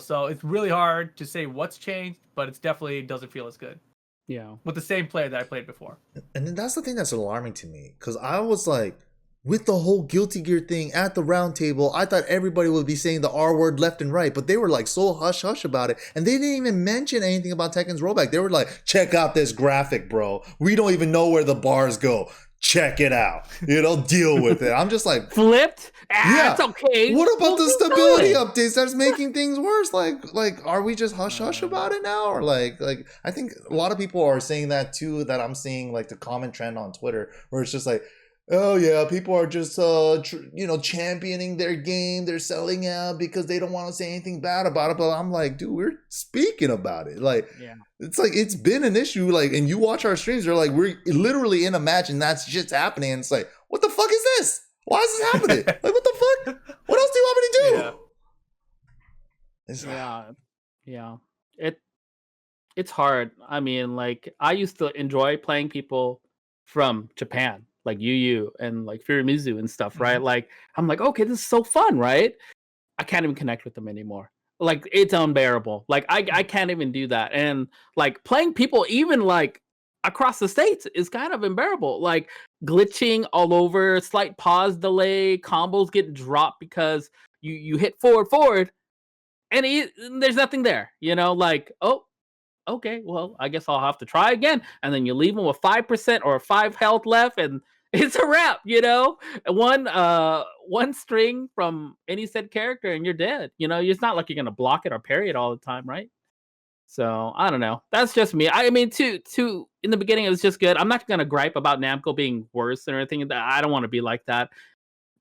So it's really hard to say what's changed, but it's definitely doesn't feel as good. Yeah. With the same player that I played before. And then that's the thing that's alarming to me, because I was like, with the whole Guilty Gear thing at the Roundtable, I thought everybody would be saying the R word left and right, but they were like so hush-hush about it, and they didn't even mention anything about Tekken's rollback. They were like, check out this graphic, bro. We don't even know where the bars go. Check it out. Deal with it. I'm just like... Flipped? Yeah. It's okay. What about the stability updates that's making things worse? Like, are we just hush-hush about it now? Or like, I think a lot of people are saying that too, that I'm seeing like the common trend on Twitter, where it's just like, oh yeah, people are just championing their game. They're selling out because they don't want to say anything bad about it. But I'm like, dude, we're speaking about it. Like, it's like it's been an issue. Like, and you watch our streams, they're like, we're literally in a match and that's just happening. And it's like, what the fuck is this? Why is this happening? Like, what the fuck? What else do you want me to do? Yeah. It's hard. I mean, like, I used to enjoy playing people from Japan, like Yu and like Furimizu and stuff, right? Like, I'm like, okay, this is so fun, right? I can't even connect with them anymore. Like, it's unbearable. Like, I can't even do that. And like playing people even like across the states is kind of unbearable. Like glitching all over, slight pause delay, combos get dropped because you hit forward and there's nothing there, like, oh, okay, well, I guess I'll have to try again. And then you leave them with 5% or 5 health left, and it's a wrap, One string from any said character, and you're dead. It's not like you're gonna block it or parry it all the time, right? So I don't know. That's just me. I mean, to in the beginning, it was just good. I'm not gonna gripe about Namco being worse or anything. I don't want to be like that.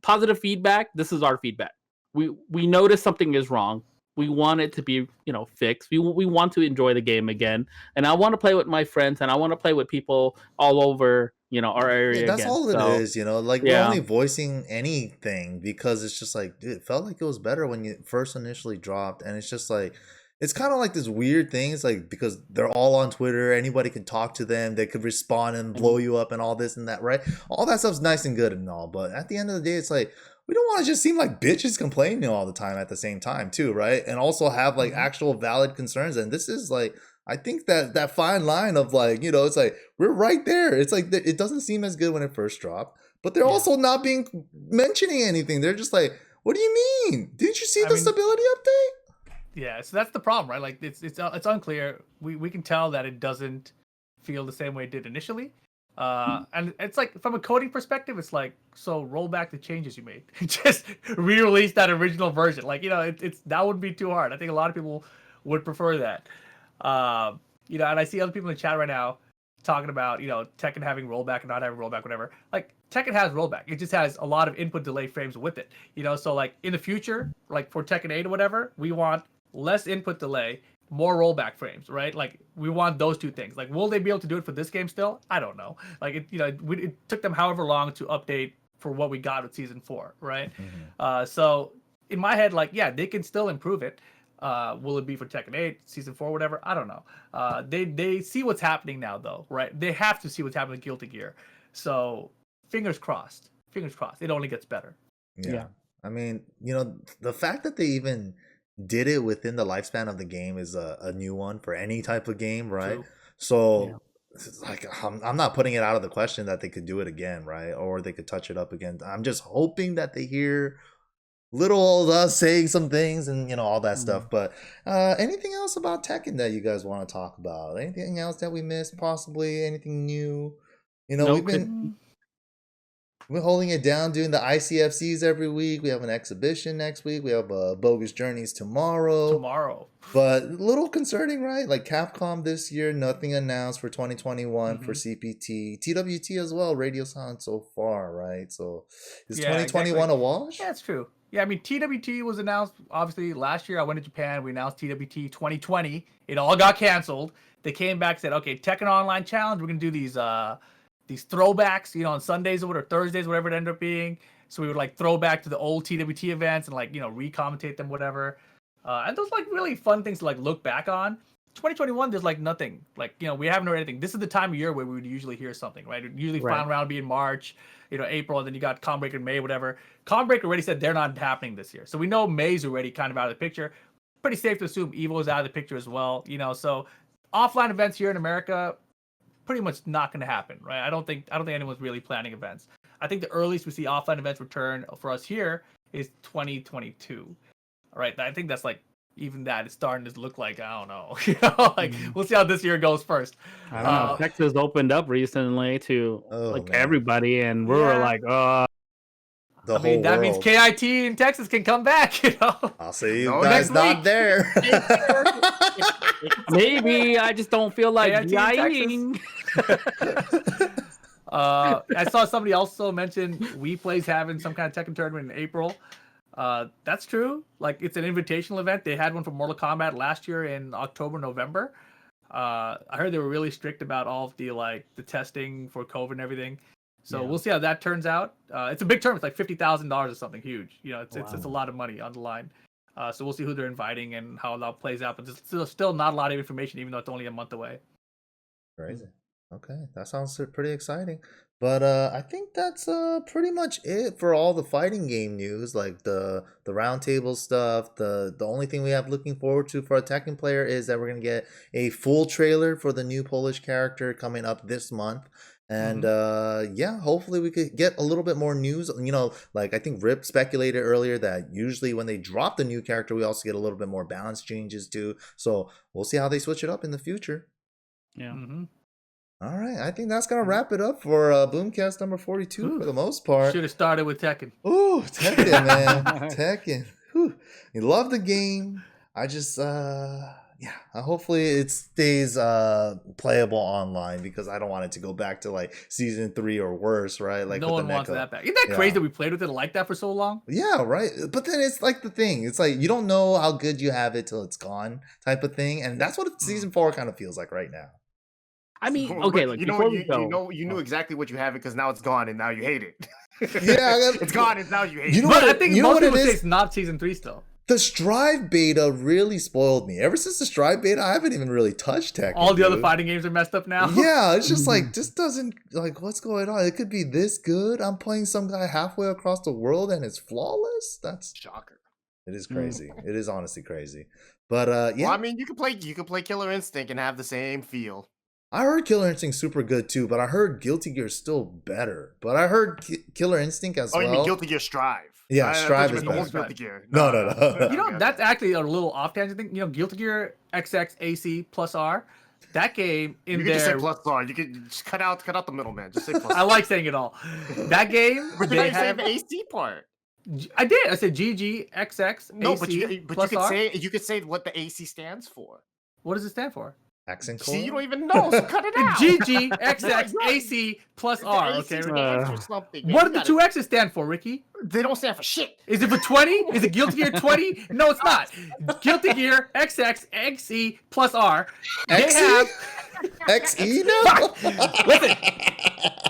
Positive feedback. This is our feedback. We notice something is wrong. We want it to be, fixed. We want to enjoy the game again, and I want to play with my friends, and I want to play with people all over, our area. That's again. all it is, Like, we're only voicing anything because it's just like, dude, it felt like it was better when you first initially dropped, and it's just like, it's kind of like this weird thing. It's like, because they're all on Twitter, anybody can talk to them, they could respond and blow you up and all this and that, right? All that stuff's nice and good and all, but at the end of the day, it's like, we don't want to just seem like bitches complaining all the time at the same time too, right? And also have like actual valid concerns. And this is like, I think that fine line of like, it's like, we're right there. It's like, it doesn't seem as good when it first dropped, but they're also not mentioning anything. They're just like, what do you mean? Didn't you see the stability update? Yeah, so that's the problem, right? Like it's unclear. We can tell that it doesn't feel the same way it did initially. And it's like, from a coding perspective, it's like, so roll back the changes you made. Just re-release that original version. Like, it's that wouldn't be too hard. I think a lot of people would prefer that. And I see other people in the chat right now talking about, Tekken having rollback and not having rollback, whatever. Like, Tekken has rollback. It just has a lot of input delay frames with it. So like in the future, like for Tekken 8 or whatever, we want less input delay, more rollback frames, right? Like, we want those two things. Like, will they be able to do it for this game still? I don't know. Like, it took them however long to update for what we got with Season 4, right? So in my head, like, yeah, they can still improve it. Will it be for Tekken 8, Season 4, whatever? I don't know. They see what's happening now, though, right? They have to see what's happening with Guilty Gear. So fingers crossed. Fingers crossed. It only gets better. Yeah. I mean, the fact that they even did it within the lifespan of the game is a new one for any type of game, right? True. So it's like, I'm not putting it out of the question that they could do it again, right? Or they could touch it up again. I'm just hoping that they hear little old us saying some things and all that stuff. But anything else about Tekken that you guys want to talk about? Anything else that we missed? Possibly anything new? We've been. We're holding it down, doing the ICFCs every week. We have an exhibition next week. We have Bogus Journeys tomorrow. But a little concerning, right? Like Capcom this year, nothing announced for 2021 for CPT. TWT as well, radio silence so far, right? So is 2021 a wash? Yeah, that's true. Yeah, I mean, TWT was announced, obviously, last year. I went to Japan. We announced TWT 2020. It all got canceled. They came back and said, okay, Tekken Online Challenge, we're going to do these throwbacks, you know, on Sundays or Thursdays, whatever it ended up being. So we would like throw back to the old TWT events and like, you know, re-commentate them, whatever. And those like really fun things to like look back on. 2021, there's like nothing. Like, you know, we haven't heard anything. This is the time of year where we would usually hear something, right? Usually final round would be in March, you know, April, and then you got Combat Breaker in May, whatever. Combat Breaker already said they're not happening this year. So we know May's already kind of out of the picture. Pretty safe to assume Evo's out of the picture as well, you know. So offline events here in America, pretty much not going to happen, right? I don't think anyone's really planning events. I think the earliest we see offline events return for us here is 2022. All right, I think that's like even that is starting to look like, I don't know, you know, like we'll see how this year goes first. I don't know. Texas opened up recently to everybody, and we were like, that means KIT in Texas can come back, you know. I'll see you guys not there. Maybe I just don't feel like dying. I saw somebody also mention WePlay's having some kind of Tekken tournament in April. That's true. Like it's an invitational event. They had one for Mortal Kombat last year in October, November. I heard they were really strict about all of the testing for COVID and everything. So we'll see how that turns out. It's a big tournament. It's like $50,000 or something huge. You know, it's a lot of money on the line. So we'll see who they're inviting and how that plays out. But there's still not a lot of information, even though it's only a month away. Crazy. Okay, that sounds pretty exciting. But I think that's pretty much it for all the fighting game news, like the roundtable stuff. The only thing we have looking forward to for a Tekken player is that we're going to get a full trailer for the new Polish character coming up this month. And hopefully we could get a little bit more news. You know, like I think Rip speculated earlier that usually when they drop the new character, we also get a little bit more balance changes too. So we'll see how they switch it up in the future. Yeah. All right, I think that's gonna wrap it up for Boomcast number 42 for the most part. Should have started with Tekken. Ooh, Tekken, man, Tekken. Whew. You love the game. I just, hopefully it stays playable online because I don't want it to go back to like season 3 or worse, right? Like no one wants that back. Isn't that crazy that we played with it like that for so long? Yeah, right. But then it's like the thing. It's like you don't know how good you have it till it's gone, type of thing, and that's what season 4 kind of feels like right now. I mean, okay, like you knew exactly what you have it because now it's gone and now you hate it. Yeah, it's gone and now you hate it. But I think most people say it's not season 3 still. The Strive beta really spoiled me. Ever since the Strive beta, I haven't even really touched Tekken. All the other fighting games are messed up now. Yeah, it's just like, this doesn't, like, what's going on? It could be this good. I'm playing some guy halfway across the world and it's flawless? That's shocker. It is crazy. It is honestly crazy. But Well, I mean, you could play Killer Instinct and have the same feel. I heard Killer Instinct super good too, but I heard Guilty Gear still better. But I heard Killer Instinct as well. Oh, you mean Guilty Gear Strive? Yeah, Strive is better. Guilty Gear. No. You know, that's actually a little off tangent thing. You know, Guilty Gear XX AC plus R. That game in there. You can just say plus R. You can just cut out the middleman. Just say plus R. I like saying it all. That game. But you have the AC part. I did. I said GG XX. No, AC but you could say what the AC stands for. What does it stand for? Accent See, you don't even know, so cut it out. GG, XX, AC plus R. Okay. What do the 2 X's stand for, Ricky? They don't stand for shit. Is it for 20? Is it Guilty Gear 20? No, it's not. Guilty Gear XX, XE plus R. They have XE? No. Listen,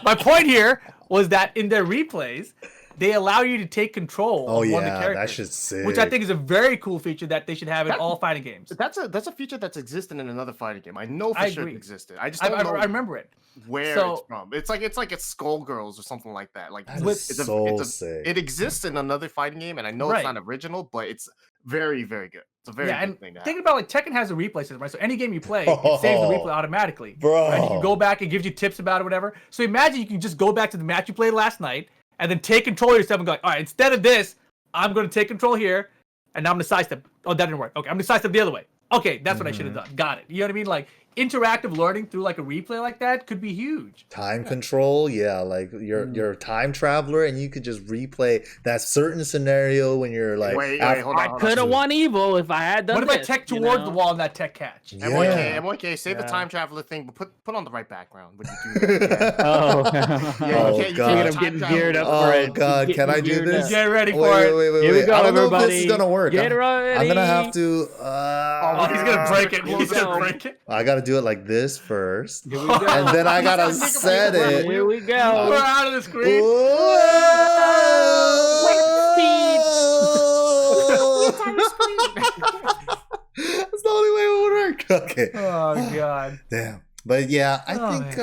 my point here was that in their replays, they allow you to take control of one of the characters. That shit's sick. Which I think is a very cool feature that they should have in all fighting games. That's a feature that's existed in another fighting game. I know for sure it existed. I just don't know. I remember it. Where it's from. It's like it's Skullgirls or something like that. Like sick. It exists in another fighting game, and I know it's not original, but it's very, very good. It's a very good thing to have. Think about like Tekken has a replay system, right? So any game you play, it saves the replay automatically. Bro. Right? You can go back and gives you tips about it, whatever. So imagine you can just go back to the match you played last night and then take control of yourself and go, all right, instead of this, I'm going to take control here, and now I'm going to sidestep. Oh, that didn't work. Okay, I'm going to sidestep the other way. Okay, that's what I should have done. Got it. You know what I mean? Like, interactive learning through like a replay like that could be huge. Time control, yeah, like you're a time traveler and you could just replay that certain scenario when you're like, wait, hold on. I could have won Evo if I had done What if I tech towards the wall and that tech catch? Yeah. MYK, say the time traveler thing, but put on the right background when you do that. Oh, God. I'm getting geared up for Oh it. God, can I do this? Get ready for it. Wait. Here we go, I don't know if everybody. this is gonna work. Get ready. I'm gonna have to. Oh, he's gonna break it. He's gonna break it. I gotta do it like this first, Here we go. and then I gotta set it. Here we go. We're out of the screen. That's the only way it would work. Okay. Oh God. Damn. But yeah, I Oh, think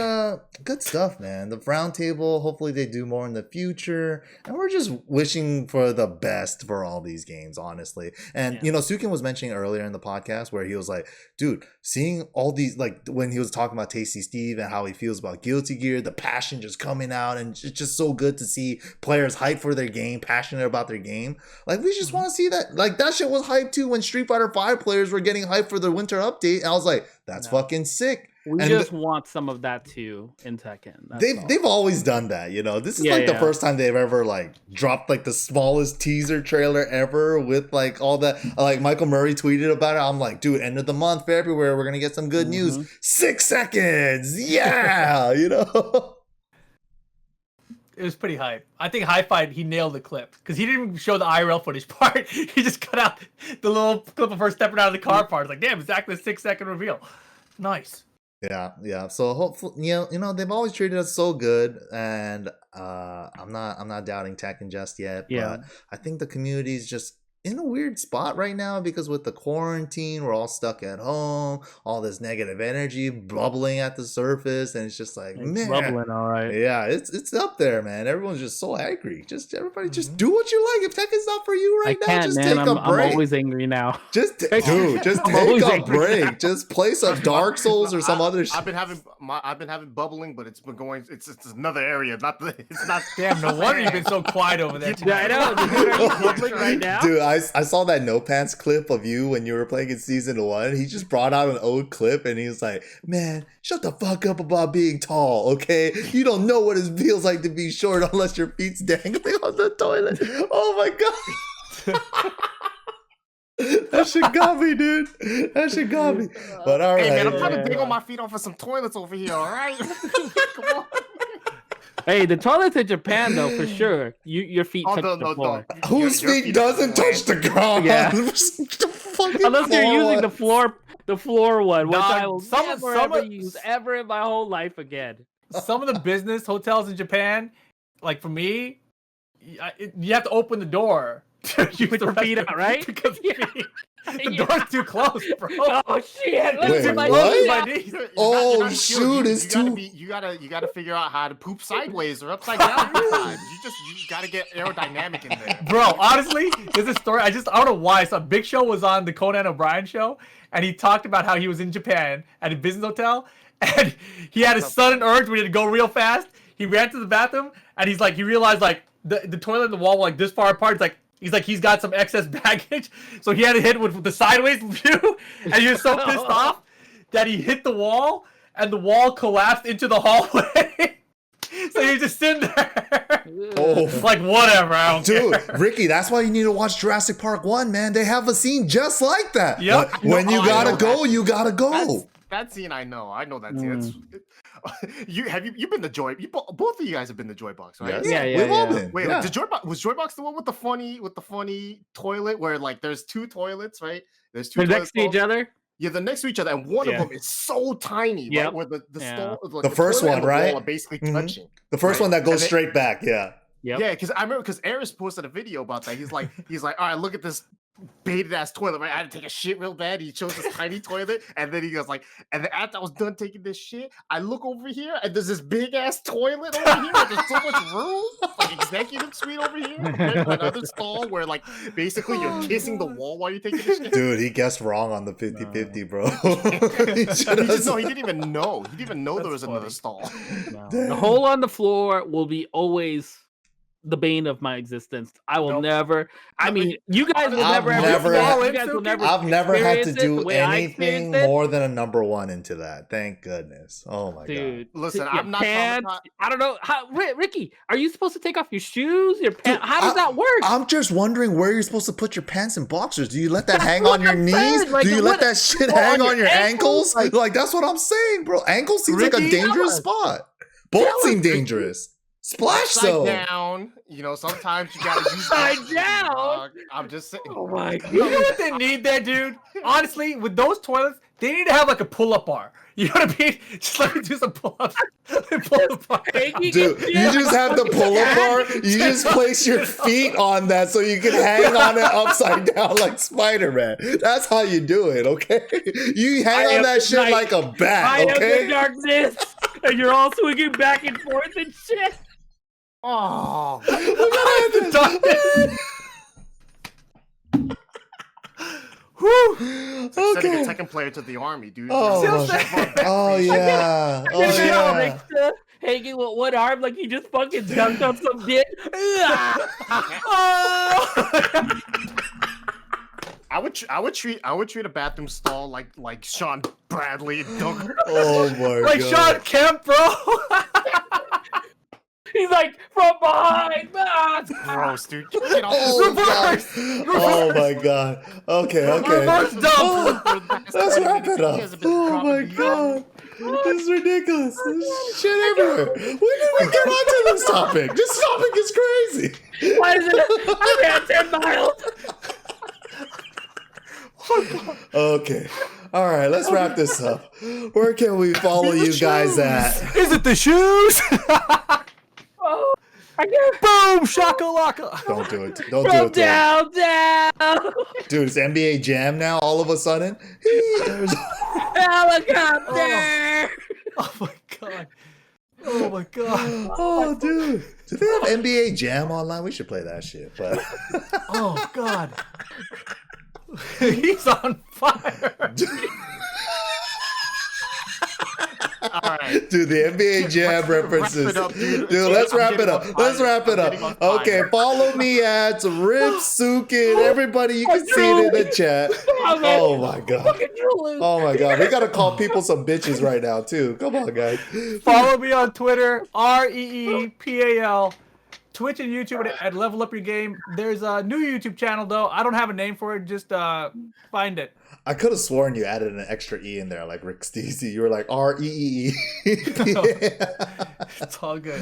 good stuff, man. The Roundtable, hopefully they do more in the future. And we're just wishing for the best for all these games, honestly. And, you know, Suiken was mentioning earlier in the podcast where he was like, dude, seeing all these, like when he was talking about Tasty Steve and how he feels about Guilty Gear, the passion just coming out. And it's just so good to see players hype for their game, passionate about their game. Like, we just want to see that. Like, that shit was hype too when Street Fighter 5 players were getting hyped for their winter update. And I was like, that's fucking sick. We and just want some of that too in Tekken. They've always done that, you know. This is the first time they've ever like dropped like the smallest teaser trailer ever with like all that. Like Michael Murray tweeted about it. I'm like, dude, end of the month, February, we're gonna get some good news. 6 seconds, yeah, you know. It was pretty hype. I think Hi-Fi, he nailed the clip because he didn't even show the IRL footage part. He just cut out the little clip of her stepping out of the car part. It's like, damn, exactly a 6-second reveal. Nice. Yeah. So hopefully, you know, they've always treated us so good, and I'm not doubting Tekken just yet. But I think the community is just in a weird spot right now because with the quarantine, we're all stuck at home, all this negative energy bubbling at the surface, and it's just like, man, bubbling, all right. Yeah, it's up there, man. Everyone's just so angry. Everybody just do what you like. If Tekken's not for you right now, just take a break. I'm always angry now. Just take a break. Just play some Dark Souls or some other shit. I've been having bubbling, but it's been going. It's another area. It's not. Damn, no wonder you've been so quiet over there. I know. Right now, dude. I saw that No Pants clip of you when you were playing in season 1. He just brought out an old clip and he was like, man, shut the fuck up about being tall, okay? You don't know what it feels like to be short unless your feet's dangling on the toilet. Oh my God. That shit got me, dude. That shit got me. But all right. Hey, man, I'm trying to dig on my feet off of some toilets over here, all right? Come on. Hey, the toilets in Japan, though, for sure. Your feet touch the floor. Whose feet doesn't touch the ground? Yeah. Unless you're using the floor one, which I will never use ever in my whole life again. Some of the business hotels in Japan, like for me, you have to open the door. You put your feet out, right? Because the door's too close, bro. Oh shit! Wait, what? Oh shoot! It's too. You gotta figure out how to poop sideways or upside down. You gotta get aerodynamic in there, bro. Honestly, there's a story. I don't know why. So Big Show was on the Conan O'Brien show, and he talked about how he was in Japan at a business hotel, and he had a sudden urge where he had to go real fast. He ran to the bathroom, and he realized like the toilet and the wall were like this far apart. He's got some excess baggage, so he had to hit with the sideways view, and he was so pissed off that he hit the wall, and the wall collapsed into the hallway. So he was just sitting there. Oh, like whatever, I don't care. Dude, Ricky, that's why you need to watch Jurassic Park 1, man. They have a scene just like that. Yep. But when you gotta go, you gotta go. That scene, I know that scene. You've been to Joy? Both of you guys have been to Joy Box, right? Yes. We've all been. Wait, was Joy Box the one with the funny toilet where like there's 2 toilets, right? There's 2 next to each other. Yeah, they're next to each other, and one of them is so tiny, right? Where the stall, like, the first one, right? Are basically touching. The first one that goes straight back, yeah. Yep. Yeah, because I remember Eris posted a video about that. He's like, all right, look at this baited ass toilet, right? I had to take a shit real bad. He chose this tiny toilet, and then he goes like, and then after I was done taking this shit, I look over here, and there's this big ass toilet over here. There's so much room, like executive suite over here. Another stall where like basically you're kissing the wall while you're taking this shit. Dude, he guessed wrong on the 50-50, bro. He didn't even know. He didn't even know there was another stall. No. The hole on the floor will be always the bane of my existence. I will Nope. never. I mean, you guys will I've never. never- You guys will never. I've never had to experience it the do way I anything experienced it. more than a number 1 into that. Thank goodness. Oh my Dude, Listen, your I'm not pants, traumatized. I don't know how. Ricky, are you supposed to take off your shoes? Your Dude, pants? How does that work? I'm just wondering where you're supposed to put your pants and boxers. Do you let that hang on your knees? Like, Do you let that shit hang on your ankles? Like, Like, that's what I'm saying, bro. Ankles seems like a Ricky, dangerous spot. Both tell us, seem Ricky. dangerous. Splash Upside zone. down. You know, sometimes you gotta use Upside that, down? dog. I'm just saying. Oh my You know god! what they need there, dude? Honestly, with those toilets, they need to have like a pull-up bar. You know what I mean? Just let me do some pull-ups. Pull-up bar. Dude, you just have the pull-up bar. You just place your feet on that so you can hang on it upside down like Spider-Man. That's how you do it, okay? You hang on that shit like a bat, I am the okay? darkness, and you're all swinging back and forth and shit. Oh, The darkness. Whew. it's like sending a Tekken player to the army, dude. Oh, Still my- saying. oh yeah. Oh There's yeah. Rickstah hanging with one arm like he just fucking dunked on some dick. Oh! I would treat a bathroom stall like Sean Bradley. Don't. Oh my Like god. Sean Kemp, bro. He's like from behind. Gross, dude. Get off Oh, God. Reverse. Oh my god. Okay, okay. Reverse dump. Oh, let's wrap it up. Oh my god. This is ridiculous. There's shit everywhere. When did we get onto this topic? This topic is crazy. Why is it? I ran 10 miles. Okay. All right, let's wrap this up. Where can we follow you guys at? Is it the shoes? Oh, I can't. Boom, shakalaka. Don't do it. Don't do From it. To him. down. Dude, it's NBA Jam now all of a sudden. Helicopter. Oh my god. Oh my god. Oh, dude. Do they have NBA Jam online? We should play that shit. But Oh god. He's on fire. All right. dude, the NBA Jam references. it up, dude. Let's I'm wrap it getting up. on Let's fire. wrap it I'm getting up. on Okay, fire. follow me at Rip Suiken. Everybody, you can see it in the chat. Oh my god. Fucking Julius. Oh my god. We gotta call people some bitches right now too. Come on, guys. Follow me on Twitter, REEPAL. Twitch and YouTube at Level Up Your Game. There's a new YouTube channel though. I don't have a name for it. Just find it. I could have sworn you added an extra E in there, like Rickstah. You were like REEE. It's all good.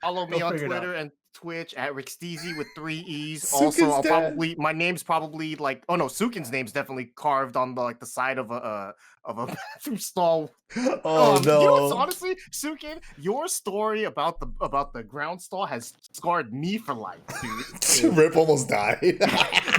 Follow me Go on figure it Twitter and Twitch at Rickstah with 3 E's. Suiken's Also, I'll dad. my name's probably like, oh no, Suiken's name's definitely carved on the side of a bathroom stall. Oh You know what's no. honestly, Suiken, your story about the ground stall has scarred me for life, dude. Rip almost died.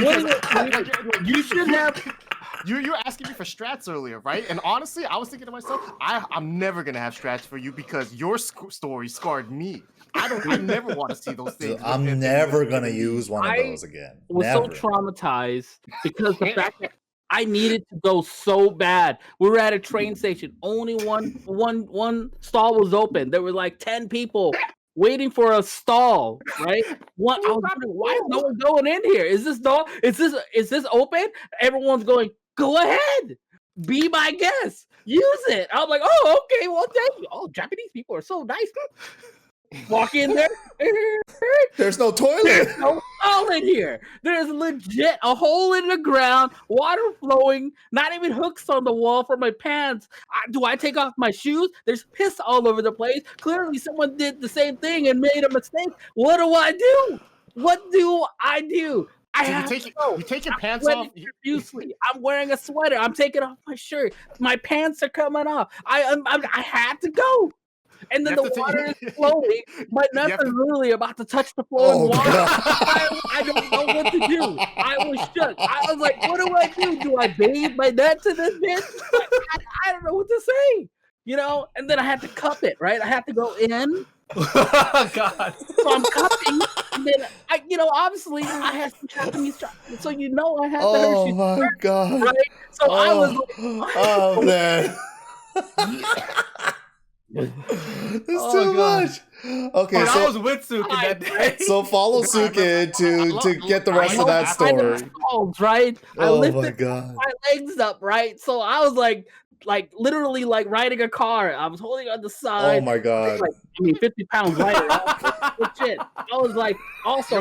What is it? You should have. You were asking me for strats earlier, right? And honestly, I was thinking to myself, I'm never gonna have strats for you because your story scarred me. I never want to see those things. I'm never gonna use one of those again. Was Never. so traumatized because the fact that I needed to go so bad. We were at a train station. Only one stall was open. There were like 10 people waiting for a stall. Right? I was wondering, why is no one going in here? Is this door? Is this open? Everyone's going. Go ahead. Be my guest. Use it. I'm like, oh, okay. Well, thank you. Oh, Japanese people are so nice. Walk in there. There's no toilet. There's no hole in here. There's legit a hole in the ground, water flowing, not even hooks on the wall for my pants. Do I take off my shoes? There's piss all over the place. Clearly, someone did the same thing and made a mistake. What do I do? What do I do? You take your pants off. Profusely. I'm wearing a sweater. I'm taking off my shirt. My pants are coming off. I had to go. And then the water is flowing. My nuts are literally about to touch the floor in water. I don't know what to do. I was shook. I was like, what do I do? Do I bathe my nuts in this bitch? I don't know what to say. You know? And then I had to cup it, right? I had to go in. God. So I'm cupping. And then, obviously, I had some Japanese chocolate. So, I had the Oh Hershey's. my god. Right? So I was like, oh man. It's too much. Okay, I so was with Suiken that day. so follow Suiken to get the rest of that story. Right? I Oh my lifted god. my legs up, right? So I was like literally like riding a car. I was holding on the side. Oh my god. Like, 50 pounds lighter. Shit. I was like, also,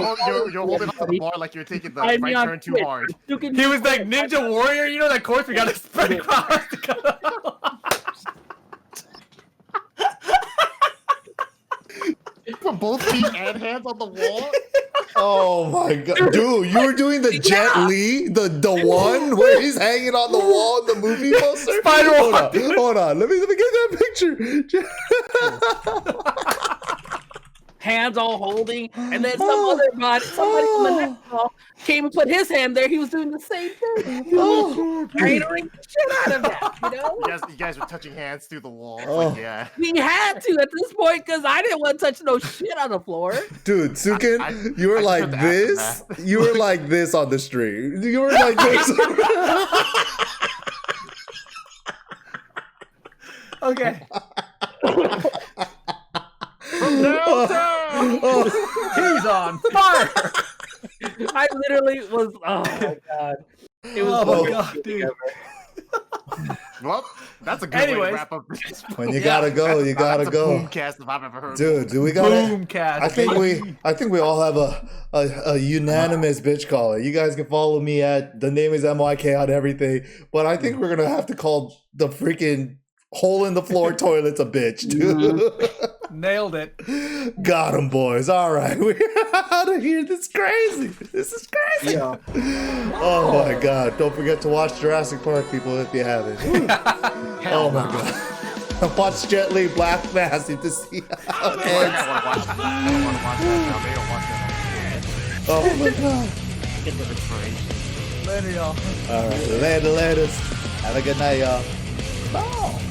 you're holding onto the bar like you're taking the right turn too hard. He was like Ninja Warrior, you know that course we gotta spread across the Put both feet and hands on the wall. Oh my god, dude! You were doing the Jet Li, the one where he's hanging on the wall in the movie poster. Spider hold on. Let me get that picture. Hands all holding, and then somebody on the next wall came and put his hand there. He was doing the same thing. Catering the shit out of that, you know? You guys were touching hands through the wall. Oh. Like, yeah. We had to at this point because I didn't want to touch no shit on the floor. Dude, Suiken, you were like this. You were like this on the street. You were like this. Okay. From downtown. He's on fire. I literally was. Oh my god! It was. Oh my god, dude. Well, that's a good way to wrap up this. When you gotta go, you gotta That's go. a Boomcast if I've ever heard. Dude, we gotta. Boomcast. I think we all have a unanimous bitch caller. You guys can follow me at the name is MYK on everything, but I think we're gonna have to call the freaking hole in the floor toilets a bitch, dude. Nailed it. Got him, boys. All right, we're out of here. This is crazy. This is crazy. Yeah. Oh my god! Don't forget to watch Jurassic Park, people, if you haven't. Oh my god! Watch Jet Li Black Mass to see how it ends. Oh my god! Get the inspiration. Later, y'all. All right, later. Have a good night, y'all. Bye.